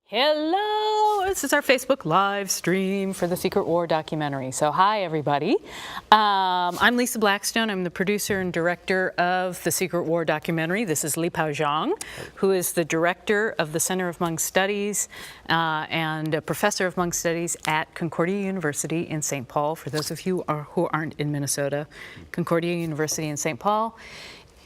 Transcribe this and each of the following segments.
Hello, this is our Facebook live stream for the Secret War documentary. So hi everybody. I'm Lisa Blackstone. I'm the producer and director of the Secret War documentary. This is Xiong, who is the director of the Center of Hmong Studies and a professor of Hmong Studies at Concordia University in St. Paul. For those of you who aren't in Minnesota, Concordia University in St. Paul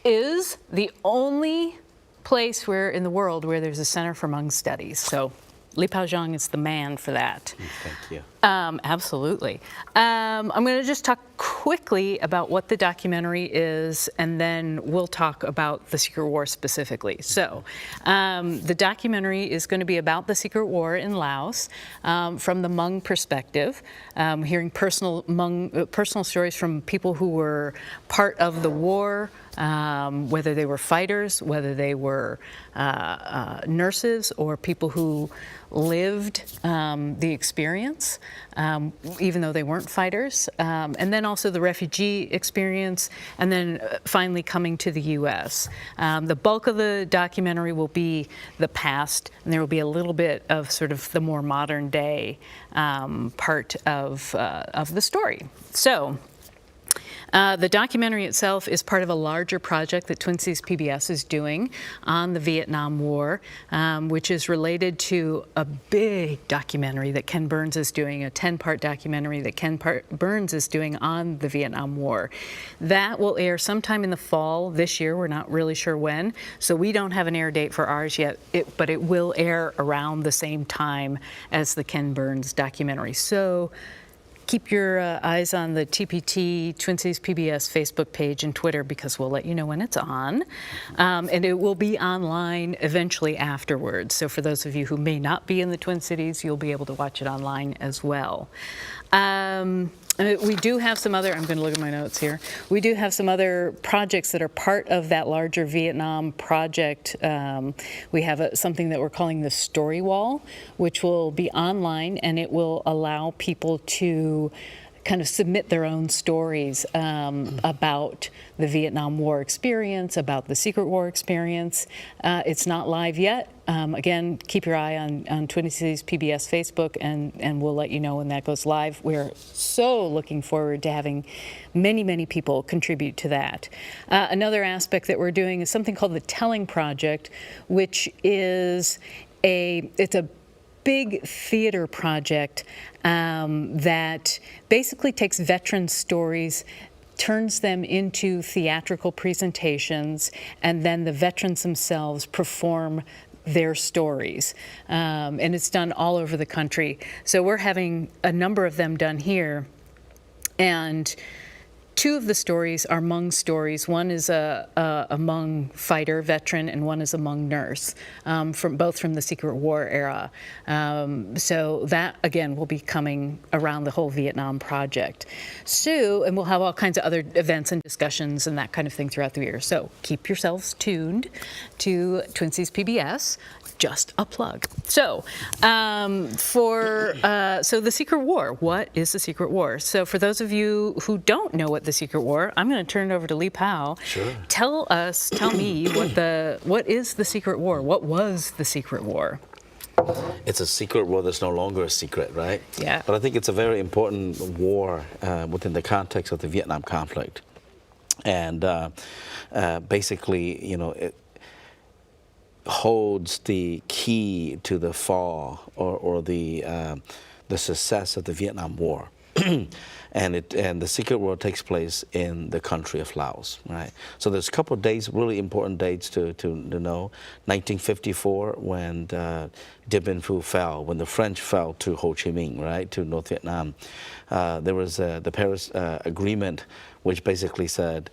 is the only place in the world where there's a Center for Hmong Studies. So Xiong is the man for that. Thank you. Absolutely. I'm going to just talk quickly about what the documentary is, and then we'll talk about the Secret War specifically. So the documentary is going to be about the Secret War in Laos from the Hmong perspective, hearing personal stories from people who were part of the war, whether they were fighters, whether they were nurses, or people who lived the experience, even though they weren't fighters, and then also the refugee experience, and then finally coming to the U.S. The bulk of the documentary will be the past, and there will be a little bit of sort of the more modern day part of the story. So. The documentary itself is part of a larger project that Twin Cities PBS is doing on the Vietnam War, which is related to a big documentary that Ken Burns is doing, a 10-part documentary that Ken Burns is doing on the Vietnam War. That will air sometime in the fall this year. We're not really sure when, so we don't have an air date for ours yet, but it will air around the same time as the Ken Burns documentary. So keep your eyes on the TPT Twin Cities PBS Facebook page and Twitter, because we'll let you know when it's on. And it will be online eventually afterwards. So for those of you who may not be in the Twin Cities, you'll be able to watch it online as well. We do have some other, I'm going to look at my notes here. We do have some other projects that are part of that larger Vietnam project. We have something that we're calling the Story Wall, which will be online, and it will allow people to kind of submit their own stories about the Vietnam War experience, about the Secret War experience. It's not live yet. Again, keep your eye on Twin Cities PBS Facebook, and we'll let you know when that goes live. We're so looking forward to having many, many people contribute to that. Another aspect that we're doing is something called the Telling Project, which is it's a big theater project that basically takes veteran stories, turns them into theatrical presentations, and then the veterans themselves perform their stories. And it's done all over the country. So we're having a number of them done here. And two of the stories are Hmong stories. One is a Hmong fighter, veteran, and one is a Hmong nurse, both from the Secret War era. So that, again, will be coming around the whole Vietnam project. So, and we'll have all kinds of other events and discussions and that kind of thing throughout the year. So keep yourselves tuned to Twin Cities PBS. Just a plug. So, so the Secret War. What is the Secret War? So, for those of you who don't know what the Secret War, I'm going to turn it over to Li Pao. Sure. Tell me what is the Secret War? What was the Secret War? It's a secret war that's no longer a secret, right? Yeah. But I think it's a very important war within the context of the Vietnam conflict, and basically, you know, it holds the key to the fall or the success of the Vietnam War. And the Secret War takes place in the country of Laos, right? So there's a couple of dates, really important dates to know. 1954, when Dien Bien Phu fell, when the French fell to Ho Chi Minh, right, to North Vietnam. There was the Paris Agreement, which basically said,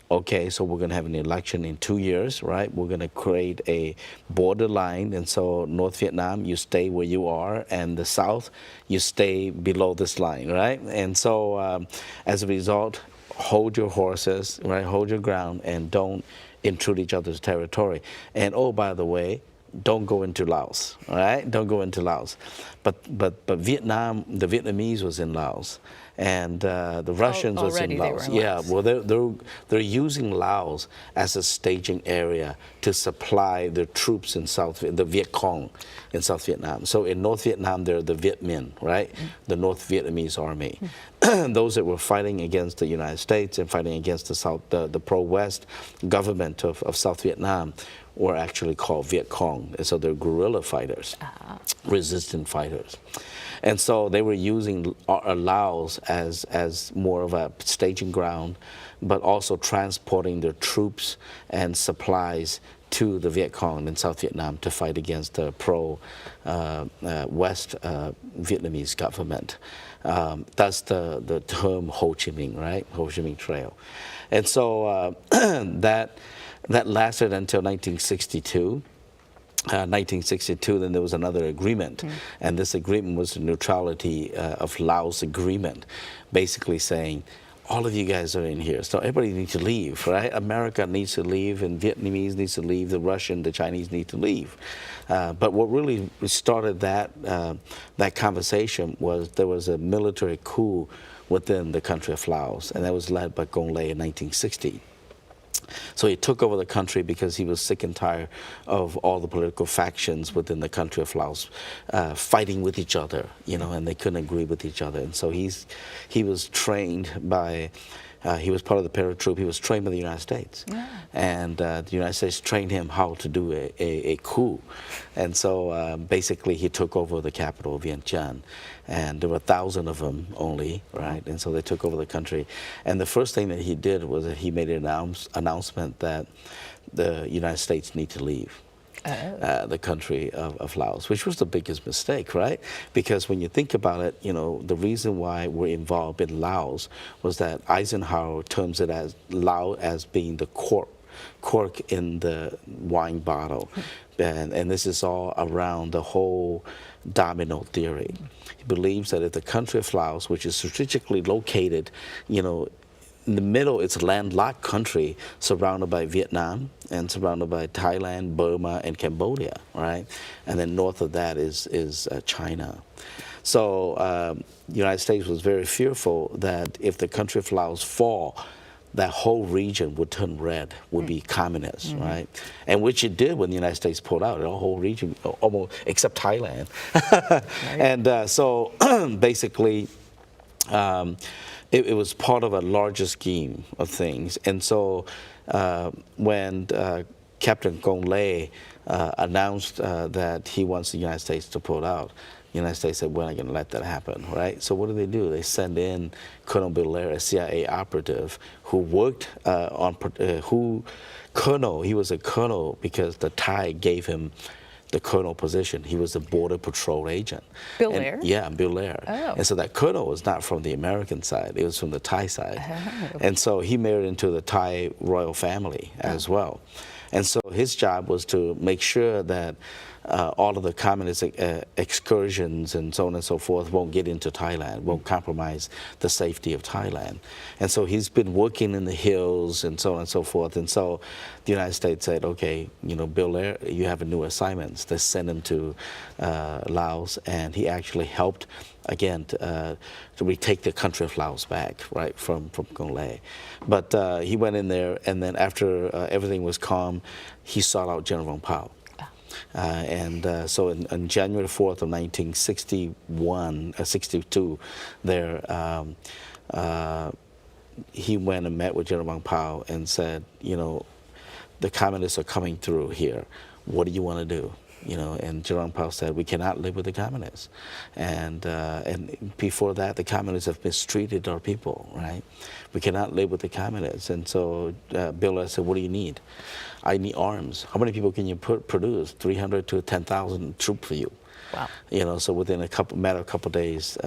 okay, so we're going to have an election in 2 years, right? We're going to create a borderline, and so North Vietnam, you stay where you are, and the South, you stay below this line, right? And so as a result, hold your horses, right? Hold your ground, and don't intrude each other's territory. And oh, by the way, don't go into Laos, all right? Don't go into Laos. But Vietnam, the Vietnamese was in Laos, and the Russians was already in they were Laos. in Yeah, Laos. well, they're using Laos as a staging area to supply their troops in the Viet Cong in South Vietnam. So in North Vietnam, they're the Viet Minh, right? The North Vietnamese army. Those that were fighting against the United States and fighting against the pro-West government of South Vietnam were actually called Viet Cong. And so they're guerrilla fighters, resistant fighters. And so they were using Laos as more of a staging ground, but also transporting their troops and supplies to the Viet Cong in South Vietnam to fight against the pro-West Vietnamese government. That's the term Ho Chi Minh, right? Ho Chi Minh Trail. And so that lasted until 1962. 1962, then there was another agreement, and this agreement was the neutrality of Laos agreement, basically saying, all of you guys are in here, so everybody needs to leave, right? America needs to leave, and Vietnamese needs to leave, the Russian, the Chinese need to leave. But what really started that conversation was there was a military coup within the country of Laos, and that was led by Cong Lê in 1960. So he took over the country because he was sick and tired of all the political factions within the country of Laos fighting with each other, you know, and they couldn't agree with each other. And so he was trained by, he was part of the paratroop, he was trained by the United States. Yeah. And the United States trained him how to do a coup. And so basically he took over the capital, Vientiane. And there were 1,000 of them only, right? And so they took over the country. And the first thing that he did was that he made an announcement that the United States need to leave the country of Laos, which was the biggest mistake, right? Because when you think about it, you know, the reason why we're involved in Laos was that Eisenhower terms it as Laos as being the cork in the wine bottle. And this is all around the whole domino theory. He believes that if the country of Laos, which is strategically located, you know, in the middle, it's a landlocked country surrounded by Vietnam and surrounded by Thailand, Burma, and Cambodia, right? And then north of that is China. So the United States was very fearful that if the country of Laos fall, that whole region would turn red, would be communist, right? And which it did when the United States pulled out, the whole region, almost except Thailand. Right. And so basically, it was part of a larger scheme of things. And so when Captain Cong Lê announced that he wants the United States to pull out, the United States said, we're not going to let that happen, right? So what do? They send in Colonel Belair, a CIA operative, who worked he was a colonel because the Thai gave him the colonel position. He was a border patrol agent. Belair? Yeah, Belair. Oh. And so that colonel was not from the American side, it was from the Thai side. Oh. And so he married into the Thai royal family as well. And so his job was to make sure that all of the communist excursions and so on and so forth won't get into Thailand, won't compromise the safety of Thailand. And so he's been working in the hills and so on and so forth. And so the United States said, okay, you know, Belair, you have a new assignment. They sent him to Laos, and he actually helped, again, to retake the country of Laos back, right, from Cong Lê. But he went in there, and then after everything was calm, he sought out General Vong Pao. So on January 4th of 1962, he went and met with General Vong Pao and said, you know, the communists are coming through here. What do you want to do? You know, and General Vong Pao said, we cannot live with the communists. And before that, the communists have mistreated our people, right? We cannot live with the communists. And so Belair said, what do you need? I need arms. How many people can you produce? 300 to 10,000 troops for you. Wow. You know, so within a matter of a couple of days,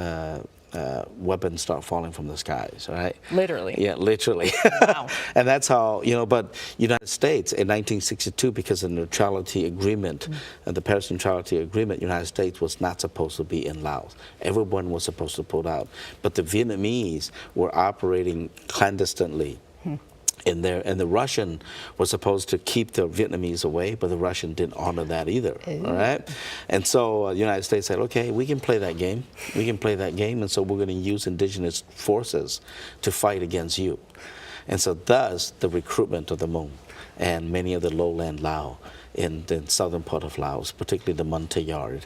weapons start falling from the skies, right? Literally. Yeah, literally. Wow. And that's how, you know, but United States in 1962, because of the neutrality agreement, the Paris Neutrality Agreement, United States was not supposed to be in Laos. Everyone was supposed to pull out. But the Vietnamese were operating clandestinely in there, and the Russian was supposed to keep the Vietnamese away, but the Russian didn't honor that either. All right, and so the United States said, okay, we can play that game. We can play that game, and so we're going to use indigenous forces to fight against you. And so thus the recruitment of the Hmong and many of the lowland Lao in the southern part of Laos, particularly the Montayard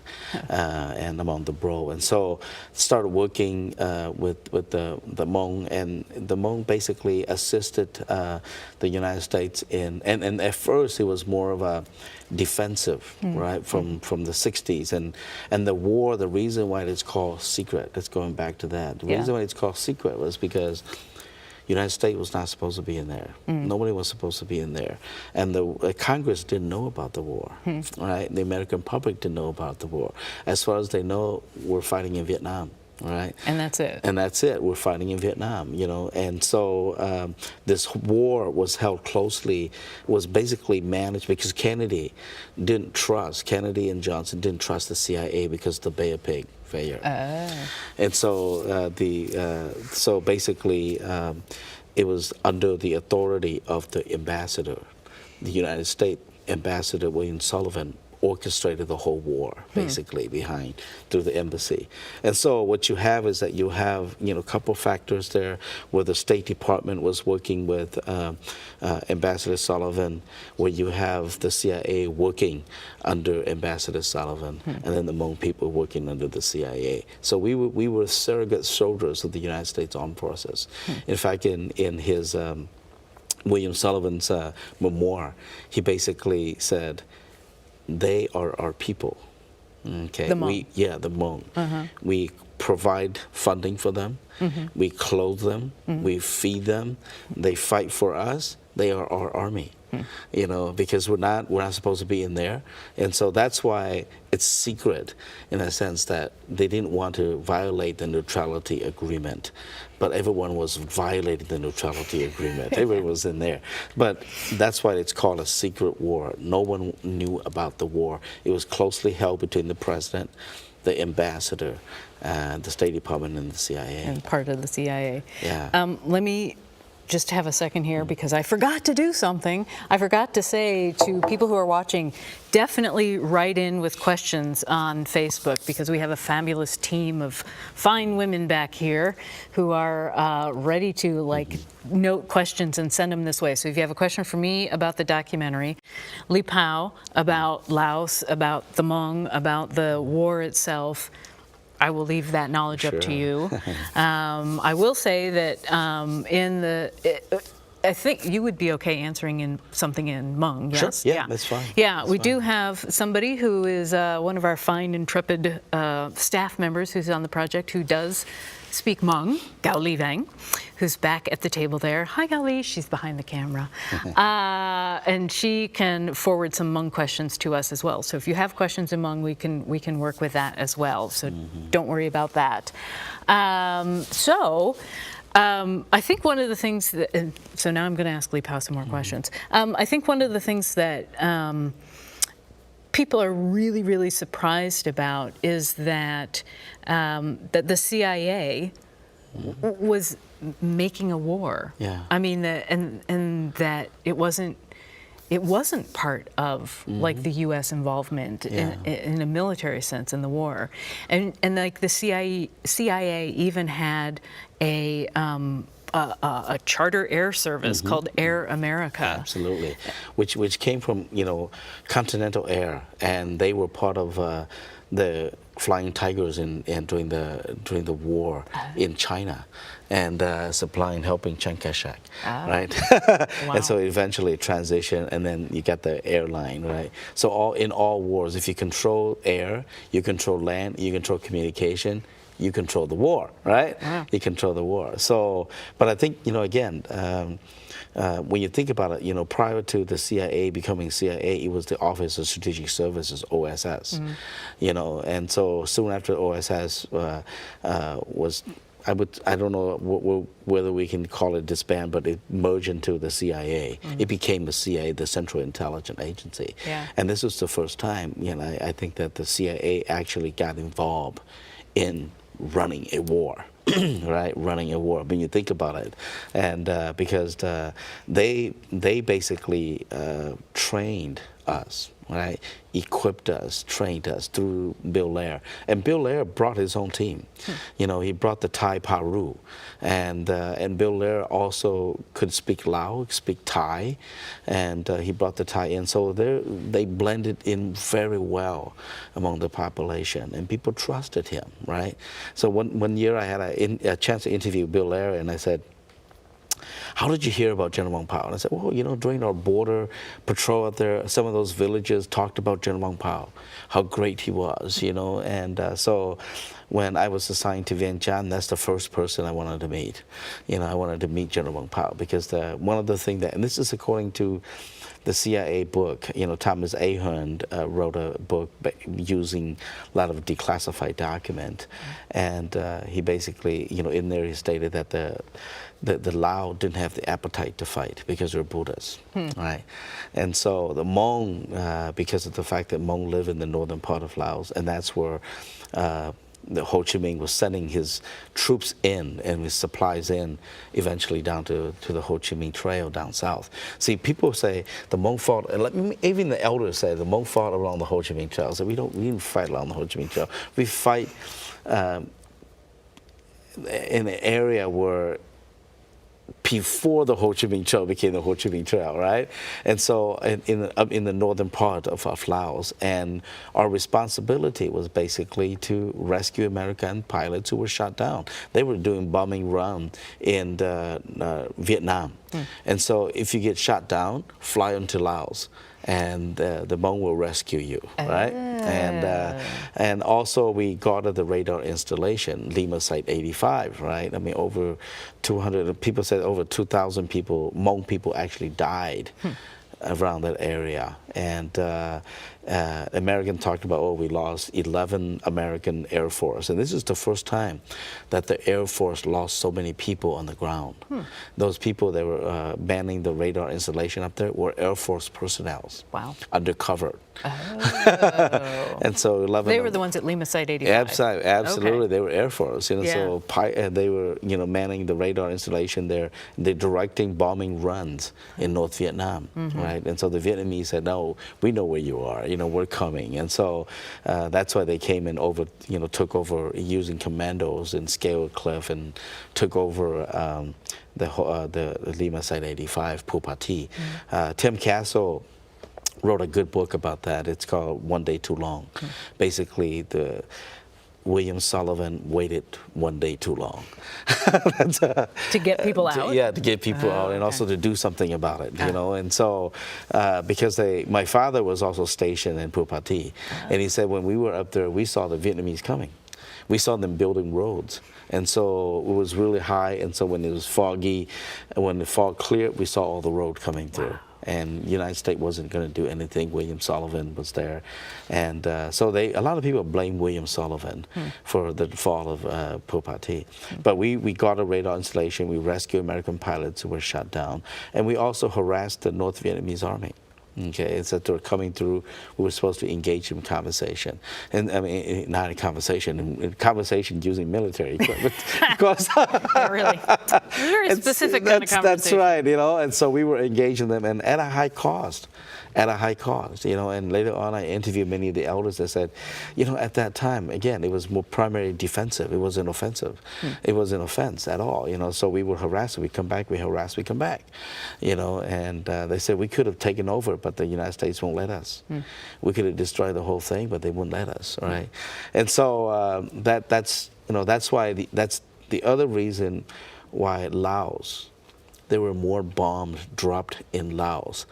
and among the Bro. And so started working with the Hmong, and the Hmong basically assisted the United States in, and at first it was more of a defensive, right, from the 60s. And the war, the reason why it's called secret, let's going back to that. The reason why it's called secret was because United States was not supposed to be in there. Nobody was supposed to be in there. And the Congress didn't know about the war, right? The American public didn't know about the war. As far as they know, we're fighting in Vietnam, right? And that's it. And that's it. We're fighting in Vietnam, you know. And so this war was held closely, was basically managed because Kennedy and Johnson didn't trust the CIA because of the Bay of Pigs failure. And so so basically it was under the authority of the ambassador. The United States ambassador William Sullivan orchestrated the whole war basically behind through the embassy. And so what you have is that you have, you know, a couple factors there where the State Department was working with Ambassador Sullivan, where you have the CIA working under Ambassador Sullivan, and then the Hmong people working under the CIA. So we were surrogate soldiers of the United States Armed Forces. In fact, in his William Sullivan's memoir, he basically said, they are our people. Okay, the Hmong. The Hmong. We provide funding for them. We clothe them. We feed them. They fight for us. They are our army. You know, because we're not supposed to be in there, and so that's why it's secret in a sense that they didn't want to violate the neutrality agreement, but everyone was violating the neutrality agreement. Everyone was in there, but that's why it's called a secret war. No one knew about the war. It was closely held between the president, the ambassador, the State Department, and the CIA. And part of the CIA. Yeah. Let me just have a second here because I forgot to do something. I forgot to say to people who are watching, definitely write in with questions on Facebook because we have a fabulous team of fine women back here who are ready to note questions and send them this way. So if you have a question for me about the documentary, Li Pao, about Laos, about the Hmong, about the war itself, I will leave that knowledge up to you. I will say that I think you would be okay answering in something in Hmong, yes? Sure, yeah, that's fine. Yeah, that's we fine. do have somebody who is one of our fine, intrepid staff members who's on the project who does speak Hmong, Gao Li Vang, who's back at the table there. Hi, Gao Li, she's behind the camera. And she can forward some Hmong questions to us as well. So if you have questions in Hmong, we can work with that as well. So don't worry about that. I think one of the things that, so now I'm going to ask Li Pao some more questions. I think one of the things that people are really, really surprised about is that that the CIA was making a war. Yeah. I mean, and that it wasn't part of like the U.S. involvement in a military sense in the war, and like the CIA even had a charter air service called Air America. Absolutely, which came from, you know, Continental Air, and they were part of the Flying Tigers during the war in China, and helping Chiang Kai-shek, right? Wow. And so eventually it transitioned, and then you got the airline, right? So in all wars, if you control air, you control land, you control communication, you control the war, right? Wow. You control the war. So, but I think, you know, again, when you think about it, you know, prior to the CIA becoming CIA, it was the Office of Strategic Services, OSS, you know, and so soon after OSS was, I don't know whether we can call it disband, but it merged into the CIA. It became the CIA, the Central Intelligence Agency. Yeah. And this was the first time, you know, I think that the CIA actually got involved in running a war. Right, running a war. When you think about it, and because they basically trained us, right, equipped us, trained us through Bill Lair, and Bill Lair brought his own team. You know, he brought the Thai Paru, and Bill Lair also could speak Lao, speak Thai, and he brought the Thai in. So they blended in very well among the population, and people trusted him, right? So one year I had a chance to interview Bill Lair, and I said, how did you hear about General Vong Pao? And I said, well, you know, during our border patrol out there, some of those villages talked about General Vong Pao, how great he was, you know. And so when I was assigned to Vientiane, that's the first person I wanted to meet. You know, I wanted to meet General Vong Pao because one of the things that, and this is according to the CIA book, you know, Thomas Ahern wrote a book using a lot of declassified document, and he basically, you know, in there he stated that the Lao didn't have the appetite to fight because they're Buddhists, right? And so the Hmong, because of the fact that Hmong live in the northern part of Laos, and that's where the Ho Chi Minh was sending his troops in and his supplies in, eventually down to the Ho Chi Minh Trail down south. See, people say the Hmong fought, and even the elders say the Hmong fought along the Ho Chi Minh Trail. So we didn't fight along the Ho Chi Minh Trail. We fight in an area where before the Ho Chi Minh Trail became the Ho Chi Minh Trail, right? And so in the northern part of Laos, and our responsibility was basically to rescue American pilots who were shot down. They were doing bombing run in Vietnam. And so if you get shot down, fly into Laos, and the Hmong will rescue you, right? And also we guarded the radar installation, Lima Site 85, right? I mean, over 200 people said over 2,000 people, Hmong people actually died around that area. And American talked about, oh, we lost 11 American Air Force. And this is the first time that the Air Force lost so many people on the ground. Those people that were manning the radar installation up there were Air Force personnel. Wow. Undercover. Oh. And so 11. They were the ones at Lima Site 85. Absolutely. Okay. They were Air Force. You know, so they were, you know, manning the radar installation there. They're directing bombing runs in North Vietnam, right? And so the Vietnamese said, no, we know where you are. You know, we're coming. And so that's why they came in over, you know, took over using commandos and scaled a cliff and took over the Lima Site 85, Pupati. Tim Castle wrote a good book about that. It's called One Day Too Long. Basically, William Sullivan waited one day too long. To get people out? Yeah, to get people out, and also to do something about it, you know. And so, because my father was also stationed in Pupati, and he said when we were up there, we saw the Vietnamese coming. We saw them building roads. And so it was really high, and so when it was foggy, and when the fog cleared, we saw all the road coming through. And the United States wasn't going to do anything. William Sullivan was there. And so a lot of people blame William Sullivan for the fall of Pupati. But we got a radar installation. We rescued American pilots who were shot down. And we also harassed the North Vietnamese army. Okay, it's that they're coming through. We were supposed to engage in conversation, and I mean, not in conversation using military equipment. Because really, very specific kind of conversation. That's right, you know. And so we were engaging them, and at a high cost. At a high cost, you know, and later on I interviewed many of the elders that said, you know, at that time, again, it was more primarily defensive. It wasn't offensive. It wasn't offense at all, you know, so we were harassed. We come back, we harass, we come back, you know, and they said we could have taken over, but the United States won't let us. We could have destroyed the whole thing, but they wouldn't let us, right? And so that's, you know, that's why that's the other reason why Laos, there were more bombs dropped in Laos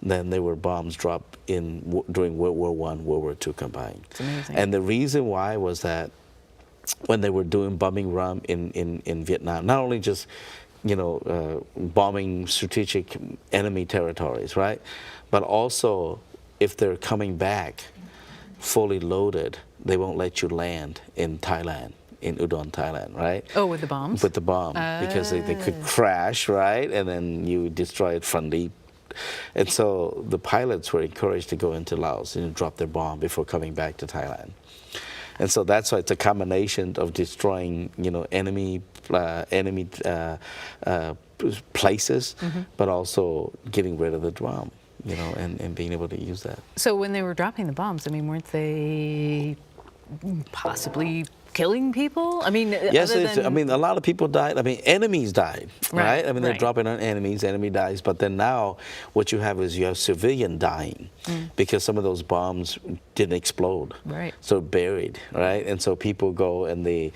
than there were bombs dropped during World War I, World War II combined. It's amazing. And the reason why was that when they were doing bombing run in Vietnam, not only just, you know, bombing strategic enemy territories, right? But also, if they're coming back fully loaded, they won't let you land in Thailand. In Udon, Thailand, right? Oh, with the bombs? With the bomb, because they could crash, right? And then you destroy it friendly. And so the pilots were encouraged to go into Laos and drop their bomb before coming back to Thailand. And so that's why it's a combination of destroying, enemy places, but also getting rid of the drum, and being able to use that. So when they were dropping the bombs, I mean, weren't they possibly killing people? I mean, yes, I mean, a lot of people died. I mean, enemies died, right? I mean, they're right. dropping on enemies, enemy dies. But then now what you have civilian dying because some of those bombs didn't explode. Right. So buried, right? And so people go and they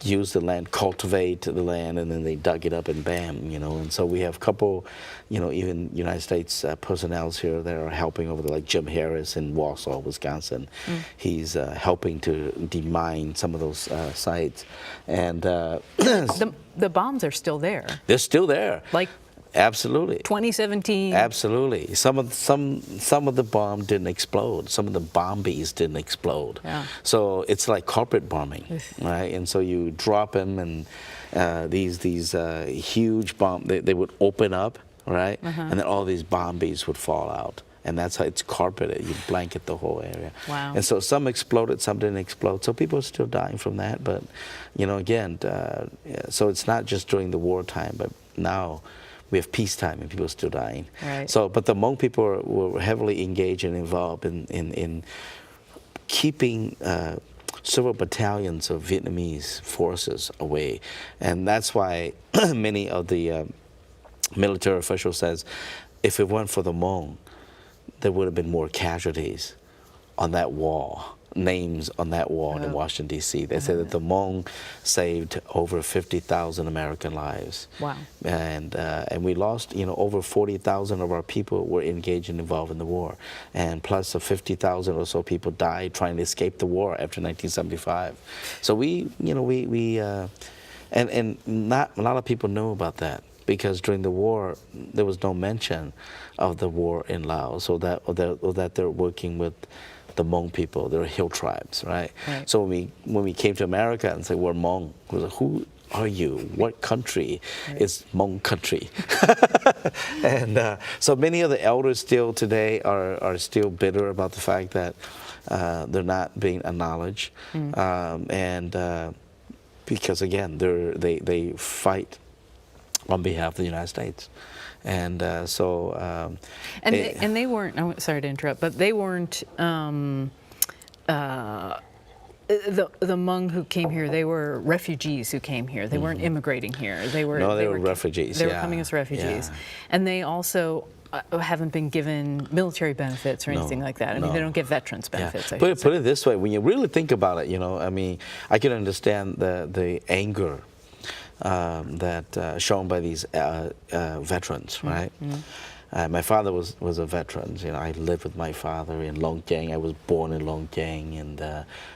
use the land, cultivate the land, and then they dug it up and bam, And so we have a couple, even United States personnel here that are helping over there, like Jim Harris in Wausau, Wisconsin. He's helping to demine some of those sites. And the bombs are still there. they're still there. Like absolutely. 2017. Absolutely. Some of the bomb didn't explode. Some of the bombies didn't explode. Yeah. So it's like carpet bombing, right? And so you drop them, and these huge bomb they would open up, right? And then all these bombies would fall out. And that's how it's carpeted. You blanket the whole area. Wow. And so some exploded, some didn't explode. So people are still dying from that. But, again, so it's not just during the wartime, but now we have peacetime and people are still dying. Right. So, but the Hmong people were heavily engaged and involved in keeping several battalions of Vietnamese forces away. And that's why many of the military officials says, if it weren't for the Hmong, there would have been more casualties on that wall, names on that wall in Washington, D.C. They said that the Hmong saved over 50,000 American lives. Wow. And we lost, over 40,000 of our people were engaged and involved in the war. And plus 50,000 or so people died trying to escape the war after 1975. So and not a lot of people know about that, because during the war there was no mention of the war in Laos, or that they're working with the Hmong people. They're hill tribes, right? So when we came to America and said we're Hmong, we were like, who are you? What country is Hmong country? And so many of the elders still today are still bitter about the fact that they're not being acknowledged, and because again they fight on behalf of the United States. And so... and they weren't, oh, sorry to interrupt, but they weren't, the Hmong who came here, they were refugees who came here. They weren't immigrating here. They were refugees. They were coming as refugees. Yeah. And they also haven't been given military benefits or anything like that. I mean, they don't get veterans benefits. Yeah. Put it this way, when you really think about it, I mean, I can understand the anger that shown by these veterans, right? My father was a veteran. I lived with my father in Long Giang. I was born in Long Giang and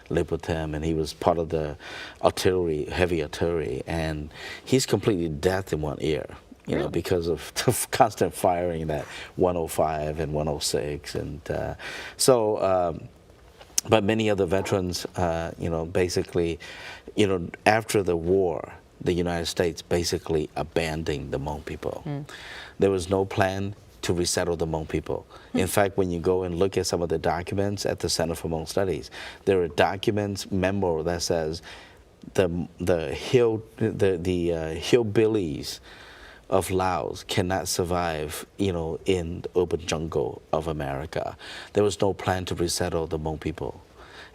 lived with him, and he was part of the artillery, heavy artillery, and he's completely deaf in one ear. Because of the constant firing that 105 and 106, and but many other veterans, basically, after the war, the United States basically abandoned the Hmong people. There was no plan to resettle the Hmong people. In fact, when you go and look at some of the documents at the Center for Hmong Studies, there are documents, memo that says the hillbillies of Laos cannot survive, in the urban jungle of America. There was no plan to resettle the Hmong people.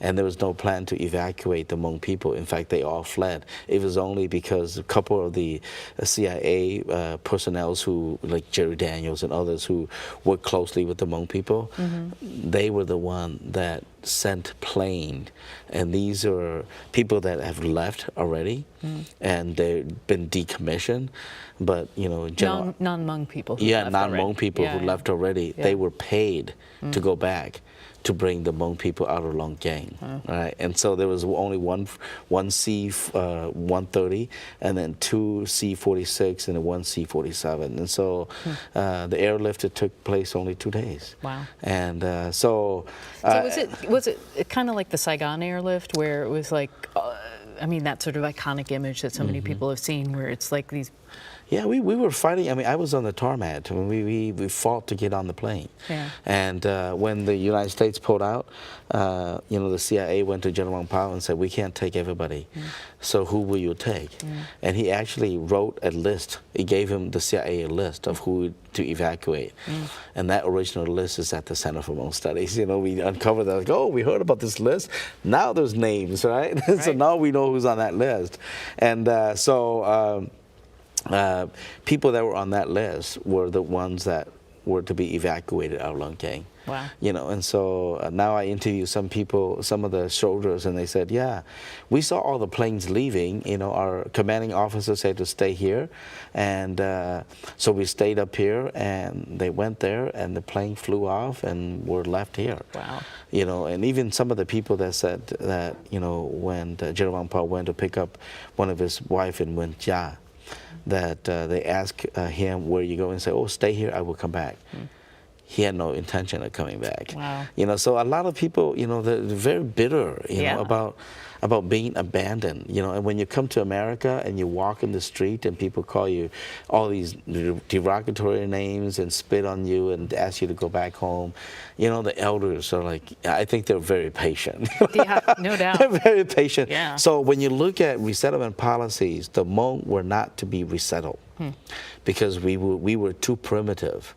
And there was no plan to evacuate the Hmong people. In fact, they all fled. It was only because a couple of the CIA personnel who, like Jerry Daniels and others who worked closely with the Hmong people, they were the one that sent plane. And these are people that have left already, and they've been decommissioned. But, non-Hmong people. Non-Hmong people who left already, they were paid to go back to bring the Hmong people out of Long Giang, right? And so there was only one C-130, and then two C-46, and then one C-47. And so the airlift, it took place only 2 days. Wow. And so was it kind of like the Saigon airlift, where it was like, I mean, that sort of iconic image that so many people have seen, where it's like these Yeah, we were fighting. I mean, I was on the tarmac. I mean, we fought to get on the plane. Yeah. And when the United States pulled out, the CIA went to General Powell and said, we can't take everybody. So who will you take? And he actually wrote a list. He gave him, the CIA, a list of who to evacuate. And that original list is at the Center for Hmong Studies. We uncovered that, like, oh, we heard about this list. Now there's names, right? So now we know who's on that list. And people that were on that list were the ones that were to be evacuated out of Lungkang. Wow. And so now I interview some people, some of the soldiers, and they said, yeah, we saw all the planes leaving. Our commanding officer said to stay here. And so we stayed up here, and they went there, and the plane flew off, and we're left here. Wow. And even some of the people that said that, when General Powell went to pick up one of his wife in Wen Jia, that they asked him, where you go, and say, oh, stay here, I will come back. He had no intention of coming back. Wow. So a lot of people, they're very bitter, Yeah. about being abandoned. And when you come to America and you walk in the street and people call you all these derogatory names and spit on you and ask you to go back home, the elders are like, I think they're very patient. Yeah, no doubt. They're very patient. Yeah. So when you look at resettlement policies, the Hmong were not to be resettled because we were too primitive.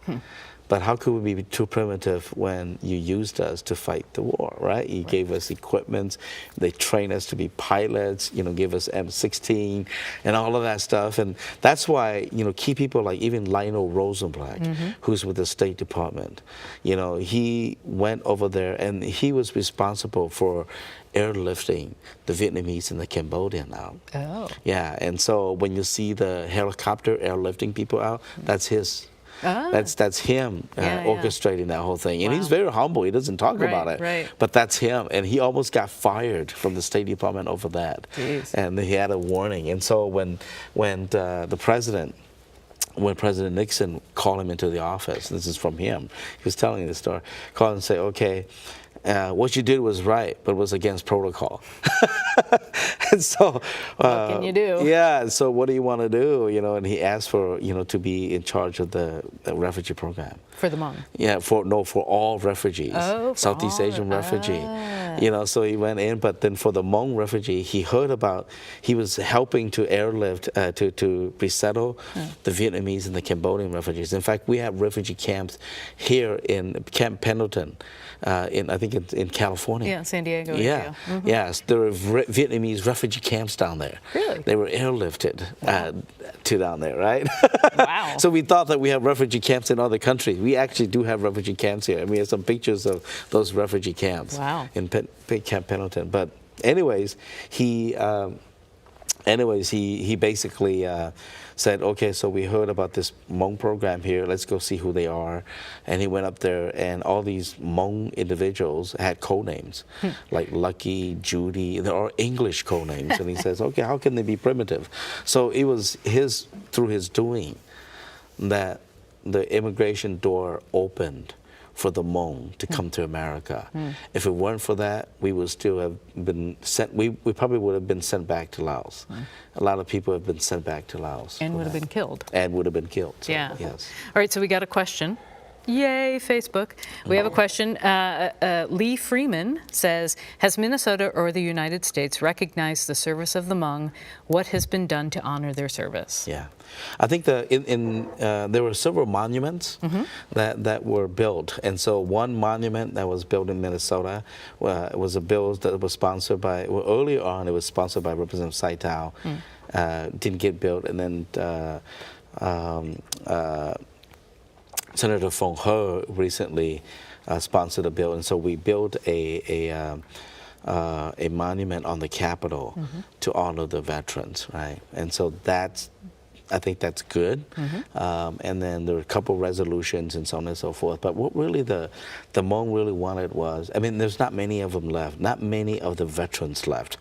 But how could we be too primitive when you used us to fight the war, right? You gave us equipment, they trained us to be pilots, give us M16 and all of that stuff. And that's why, key people like even Lionel Rosenblatt, who's with the State Department, he went over there and he was responsible for airlifting the Vietnamese and the Cambodian out. Oh. Yeah, and so when you see the helicopter airlifting people out, that's his. That's him orchestrating that whole thing. And he's very humble. He doesn't talk about it. Right. But that's him. And he almost got fired from the State Department over that. Jeez. And he had a warning. And so when President Nixon called him into the office, this is from him, he was telling the story, called him and say, okay, what you did was right, but it was against protocol. And so, what can you do? Yeah. So what do you want to do? And he asked for to be in charge of the refugee program. For the Hmong? Yeah. For all refugees. Oh, Southeast Asian refugee. So he went in, but then for the Hmong refugee, he heard about. He was helping to airlift to resettle the Vietnamese and the Cambodian refugees. In fact, we have refugee camps here in Camp Pendleton. I think in California. Yeah, San Diego. Yeah, yes, there are Vietnamese refugee camps down there. Really? They were airlifted to down there, right? Wow. So we thought that we have refugee camps in other countries. We actually do have refugee camps here, and we have some pictures of those refugee camps. Wow. In Camp Pendleton. But anyways, he basically said, okay, so we heard about this Hmong program here. Let's go see who they are. And he went up there, and all these Hmong individuals had code names, like Lucky, Judy. They're all English code names. And he says, okay, how can they be primitive? So it was through his doing that the immigration door opened for the Hmong to come to America. If it weren't for that, we would still have been sent. We probably would have been sent back to Laos. A lot of people have been sent back to Laos. And would have been killed. And would have been killed. So, Yeah. Yes. All right, so we got a question. Yay, Facebook. We have a question. Lee Freeman says, has Minnesota or the United States recognized the service of the Hmong? What has been done to honor their service? Yeah. I think there were several monuments that were built. And so one monument that was built in Minnesota was a bill that was sponsored by, earlier on it was sponsored by Representative Saitao. Didn't get built. And then Senator Phong He recently sponsored a bill, and so we built a monument on the Capitol to honor the veterans, right? And so I think that's good. And then there were a couple resolutions and so on and so forth. But what really the Hmong really wanted was, I mean, there's not many of them left, not many of the veterans left.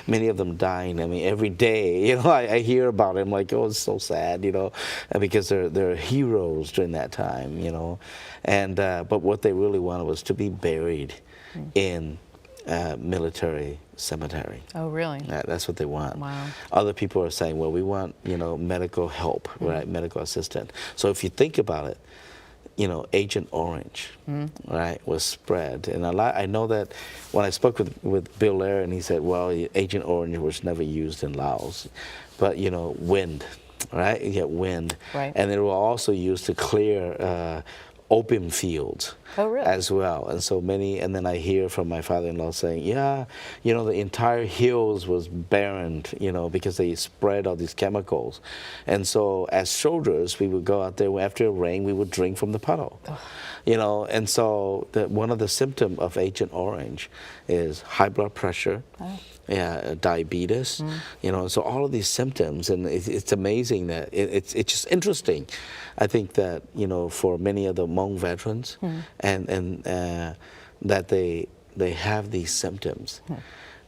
Many of them dying. I mean, every day, I hear about it. I'm like, oh, it's so sad, because they're heroes during that time, And but what they really wanted was to be buried in military cemetery. Oh, really? Yeah, that's what they want. Wow. Other people are saying, well, we want, medical help, right? Medical assistant. So if you think about it, Agent Orange, right, was spread. And I know that when I spoke with Bill Lair, and he said, well, Agent Orange was never used in Laos. But, wind, right? You get wind. Right. And it was also used to clear opium fields. Oh, really? As well. And so and then I hear from my father-in-law saying, yeah, the entire hills was barren, because they spread all these chemicals. And so as soldiers, we would go out there, after it rained, we would drink from the puddle. And so one of the symptoms of Agent Orange is high blood pressure, diabetes, so all of these symptoms, and it's amazing that it's just interesting. I think that, for many of the Hmong veterans, and that they have these symptoms.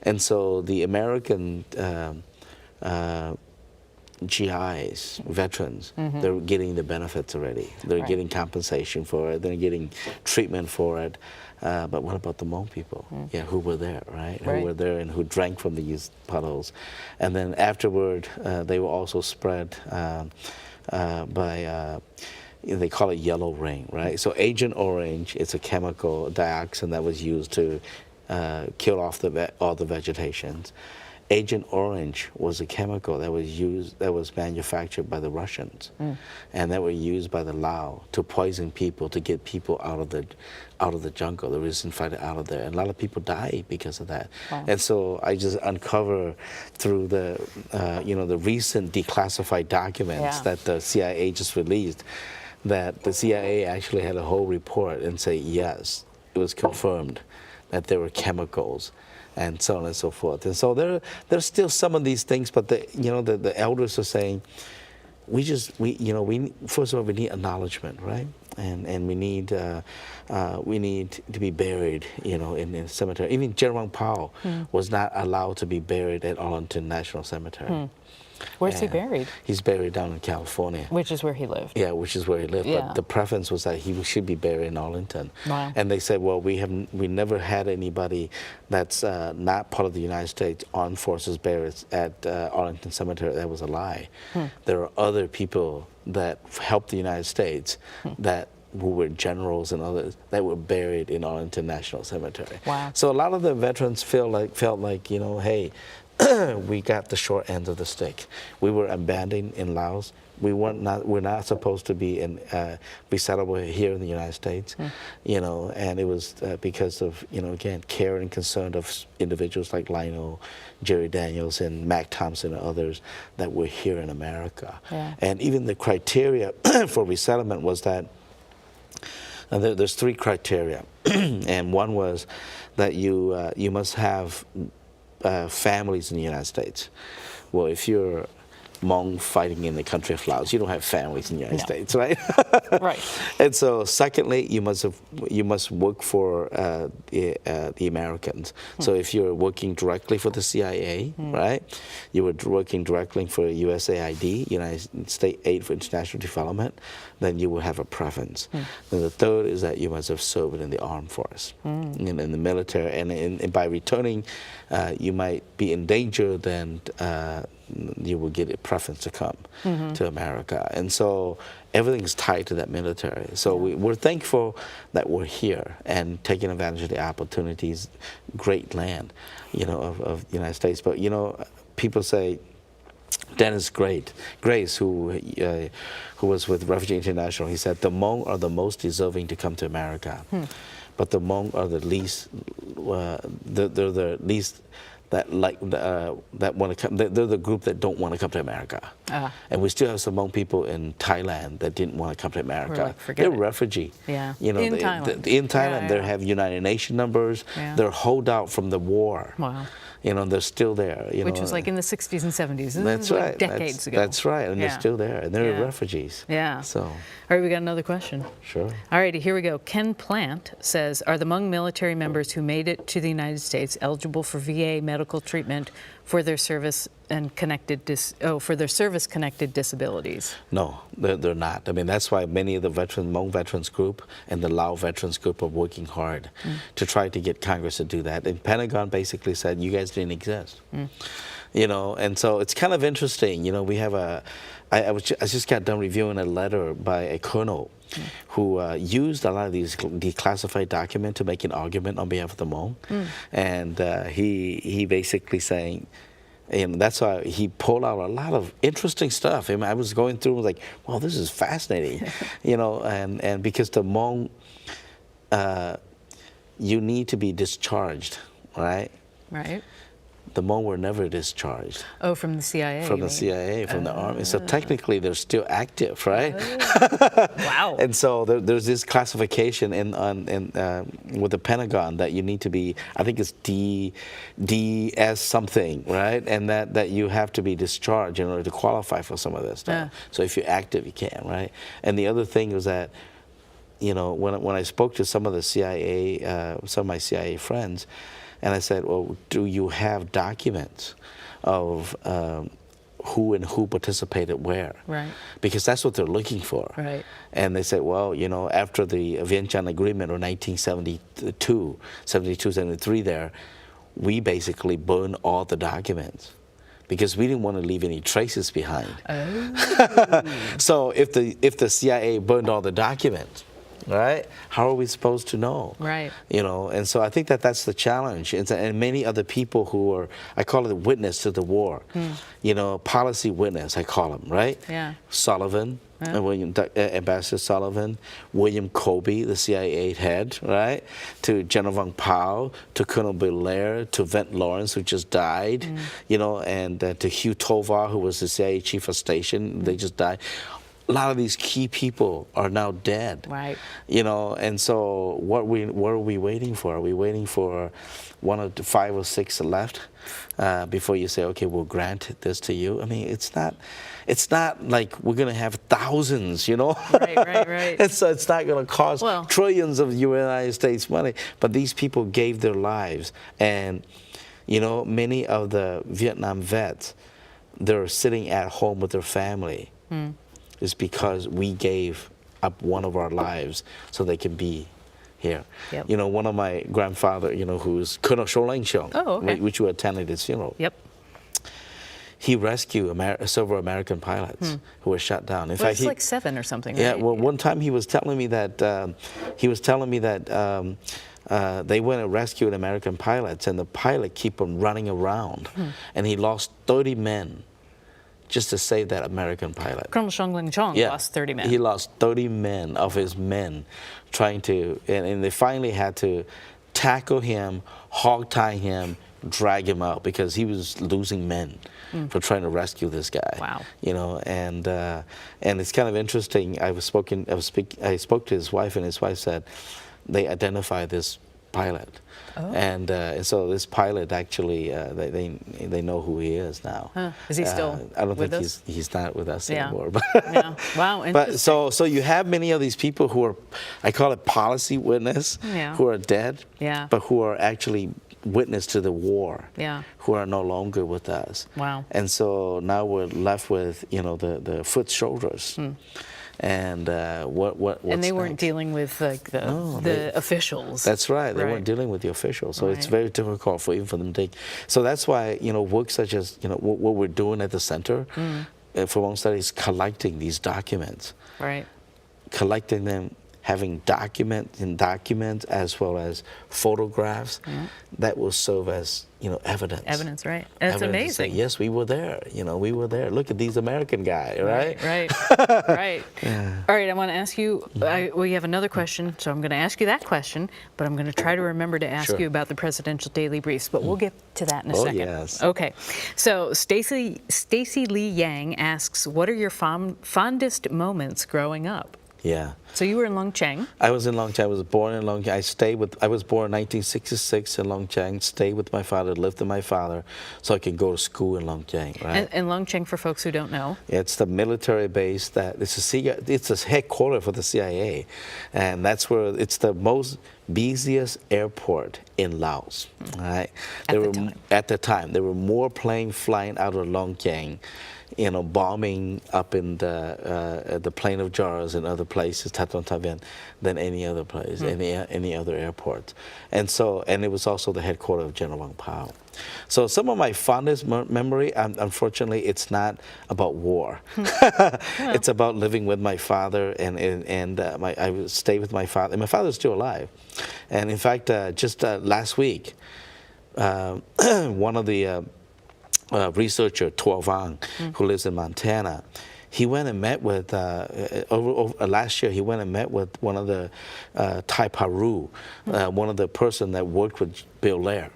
And so the American GIs, veterans, they're getting the benefits already. They're getting compensation for it. They're getting treatment for it. But what about the Hmong people? Who were there, right? Who were there and who drank from these puddles. And then afterward, they were also spread by, they call it yellow rain, right? So Agent Orange, it's a chemical, dioxin, that was used to kill off all the vegetations. Agent Orange was a chemical that was manufactured by the Russians, and that were used by the Lao to poison people, to get people out of the jungle, the resistant fighter out of there. And a lot of people died because of that. Wow. And so I just uncover through the the recent declassified documents that the CIA just released, that the CIA actually had a whole report and say, yes, it was confirmed that there were chemicals and so on and so forth. And so there's still some of these things, but the elders are saying, we first of all, we need acknowledgement, right? And we need to be buried, in a cemetery. Even General Powell was not allowed to be buried at Arlington National Cemetery. Where's he buried? He's buried down in California. Which is where he lived. Yeah, which is where he lived. Yeah. But the preference was that he should be buried in Arlington. Wow. And they said, well, we never had anybody that's not part of the United States Armed Forces buried at Arlington Cemetery. That was a lie. There are other people that helped the United States who were generals and others that were buried in Arlington National Cemetery. Wow. So a lot of the veterans felt like hey, we got the short end of the stick. We were abandoned in Laos. We're not supposed to be be settled here in the United States, and it was because of again, care and concern of individuals like Lionel, Jerry Daniels, and Mac Thompson and others that were here in America. Yeah. And even the criteria for resettlement was that there's 3 criteria, and one was that you must have families in the United States. Well, if you're Hmong fighting in the country of Laos, you don't have families in the United States, right? Right. And so, secondly, you must work for the Americans. So, if you're working directly for the CIA, right, you were working directly for USAID, United States Aid for International Development, then you will have a preference. And the third is that you must have served in the armed force, in the military, and by returning, you might be in danger. Then you will get a preference to come to America. And so everything's tied to that military. So we're thankful that we're here and taking advantage of the opportunities, great land, of the United States. But, people say, Dennis Grace, who was with Refugee International, he said, the Hmong are the most deserving to come to America. But the Hmong are the least, they're the least that want to come. They're the group that don't want to come to America. And we still have some Hmong people in Thailand that didn't want to come to America. They're refugee. Yeah. In Thailand. In Thailand, they have United Nations numbers. Yeah. They're holdout from the war. Wow. They're still there. Which was like in the 60s and 70s. That's right. Like decades ago. That's right. And they're still there. And they're refugees. Yeah. So. All right, we got another question. Sure. All righty, here we go. Ken Plant says, are the Hmong military members who made it to the United States eligible for VA medical medical treatment for their service and connected service-connected disabilities. No, they're not. I mean, that's why many of the Hmong veterans group and the Lao veterans group are working hard to try to get Congress to do that. And Pentagon basically said, you guys didn't exist. You know, and so it's kind of interesting. You know, we have I just got done reviewing a letter by a colonel who used a lot of these declassified documents to make an argument on behalf of the Hmong. And he basically saying, and that's why he pulled out a lot of interesting stuff. I mean, I was going through, like, well, this is fascinating, you know, and because the Hmong, you need to be discharged, right? Right. The Hmong were never discharged. Oh, from the CIA. From the CIA, from the Army. So technically, they're still active, right? Wow. And so there's this classification with the Pentagon that you need to be, I think it's DS something, right? And that you have to be discharged in order to qualify for some of this stuff. So if you're active, you can, right? And the other thing was that, you know, when I spoke to some of the CIA, some of my CIA friends, and I said, well, do you have documents of who and who participated where? Right. Because that's what they're looking for. Right. And they said, well, you know, after the Vientiane Agreement of 1972, 73 there, we basically burned all the documents because we didn't want to leave any traces behind. Oh. So if the CIA burned all the documents, right? How are we supposed to know? Right. You know, and so I think that's the challenge. And many other people who are, I call it witness to the war. You know, policy witness, I call them, right? Yeah. Sullivan, Ambassador Sullivan, William Colby, the CIA head, right? To General Vang Pao, to Colonel Belair, to Vent Lawrence, who just died, you know, and to Hugh Tovar, who was the CIA chief of station, they just died. A lot of these key people are now dead. Right. You know, and so what are we waiting for? Are we waiting for one of the 5 or 6 left before you say, okay, we'll grant this to you? I mean, it's not like we're going to have thousands, you know? Right. And so it's not going to cost trillions of United States money. But these people gave their lives. And, you know, many of the Vietnam vets, they're sitting at home with their family. Is because we gave up one of our lives so they can be here. Yep. You know, one of my grandfather, you know, who's Colonel Xiong, which you attended his funeral. Yep. He rescued several American pilots who were shot down. In fact, it's like 7 or something. Yeah. Right? Well, one time he was telling me that they went and rescued American pilots, and the pilot kept on running around, and he lost 30 men. Just to save that American pilot. Colonel Xiong lost 30 men. He lost 30 men of his men trying to, and they finally had to tackle him, hog tie him, drag him out because he was losing men for trying to rescue this guy. Wow. You know, and it's kind of interesting. I spoke to his wife, and his wife said they identified this pilot. And so this pilot actually, they know who he is now. Is he still I don't with think us? he's not with us anymore. But Yeah. Wow. but so you have many of these people who are, I call it policy witness, who are dead, but who are actually witness to the war, who are no longer with us. Wow. And so now we're left with, you know, the foot soldiers. And what's and they weren't next? dealing with like the officials. That's right. They weren't dealing with the officials, so it's very difficult for them to take. So that's why, you know, work such as, you know, what we're doing at the center for Hmong Studies, collecting these documents, collecting them, having documents as well as photographs that will serve as, you know, evidence. Evidence, right? That's evidence to say, amazing. yes, we were there. You know, we were there. Look at these American guys, right? Right. All right, I want to ask you, we have another question, so I'm going to ask you that question, but I'm going to try to remember to ask you about the presidential daily briefs, but we'll get to that in a second. Yes. Okay, so Stacy Lee Yang asks, what are your fondest moments growing up? Yeah. So you were in Longcheng. I was in Longcheng. I was born in Longcheng. I was born in 1966 in Longcheng. Stayed with my father, lived with my father, so I could go to school in Longcheng. Right. And Longcheng, for folks who don't know, It's the military base it's a headquarters for the CIA, and that's where it's the most busiest airport in Laos. Right. At the time, there were more planes flying out of Longcheng, bombing up in the Plain of Jars and other places, Taton Taven, than any other place, any other airport. And it was also the headquarters of General Wang Pao. So some of my fondest memory, unfortunately, it's not about war. It's about living with my father, I would stay with my father. And my father's still alive. And in fact, just last week, one of the researcher, Tuo Vang, who lives in Montana, he went and met with, last year, he went and met with one of the Thai Paru, one of the person that worked with Bill Lair,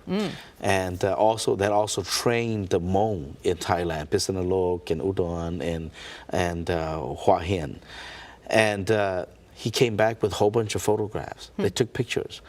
and that also trained the Hmong in Thailand, Pisanalok and Udon and Hua Hin. And he came back with a whole bunch of photographs. They took pictures.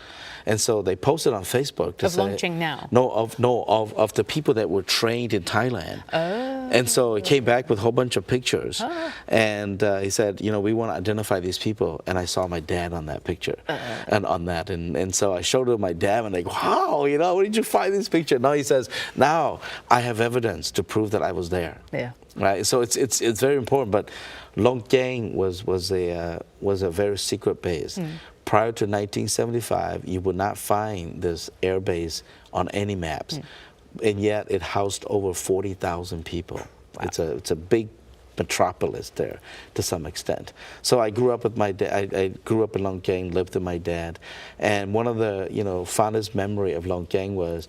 And so they posted on Facebook to of Longcheng now. Of the people that were trained in Thailand. Oh. And so he came back with a whole bunch of pictures. Oh. And he said, we want to identify these people. And I saw my dad on that picture and on that. And so I showed it to my dad and like, wow, where did you find this picture? Now he says, now I have evidence to prove that I was there. Yeah. Right. So it's very important. But Longcheng was a very secret base. Prior to 1975, you would not find this air base on any maps, and yet it housed over 40,000 people. Wow. It's a big metropolis there to some extent. So I grew up with my dad. I grew up in Longcheng, lived with my dad, and one of the fondest memory of Longcheng was,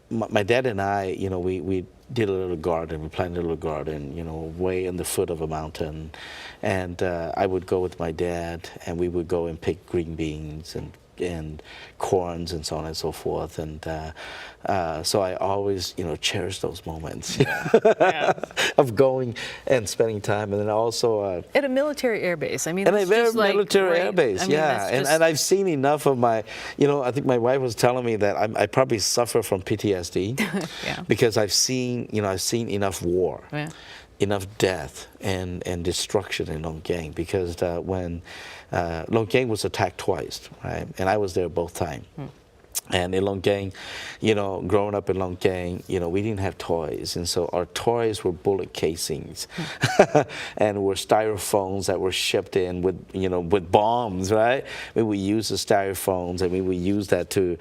my dad and I, we did a little garden. We planted a little garden, way in the foot of a mountain. And I would go with my dad, and we would go and pick green beans and corns and so on and so forth. And so I always, cherish those moments of going and spending time. And then also at a military air base. I mean, and a very like, military right? air base, and I've seen enough of my, I think my wife was telling me that I probably suffer from PTSD because I've seen enough war. Yeah. Enough death and destruction in Longcheng, because when Longcheng was attacked twice, right? And I was there both times. And in Longcheng, growing up in Longcheng, we didn't have toys. And so our toys were bullet casings and were styrophones that were shipped in with bombs, right? We would use the styrophones and we would use that to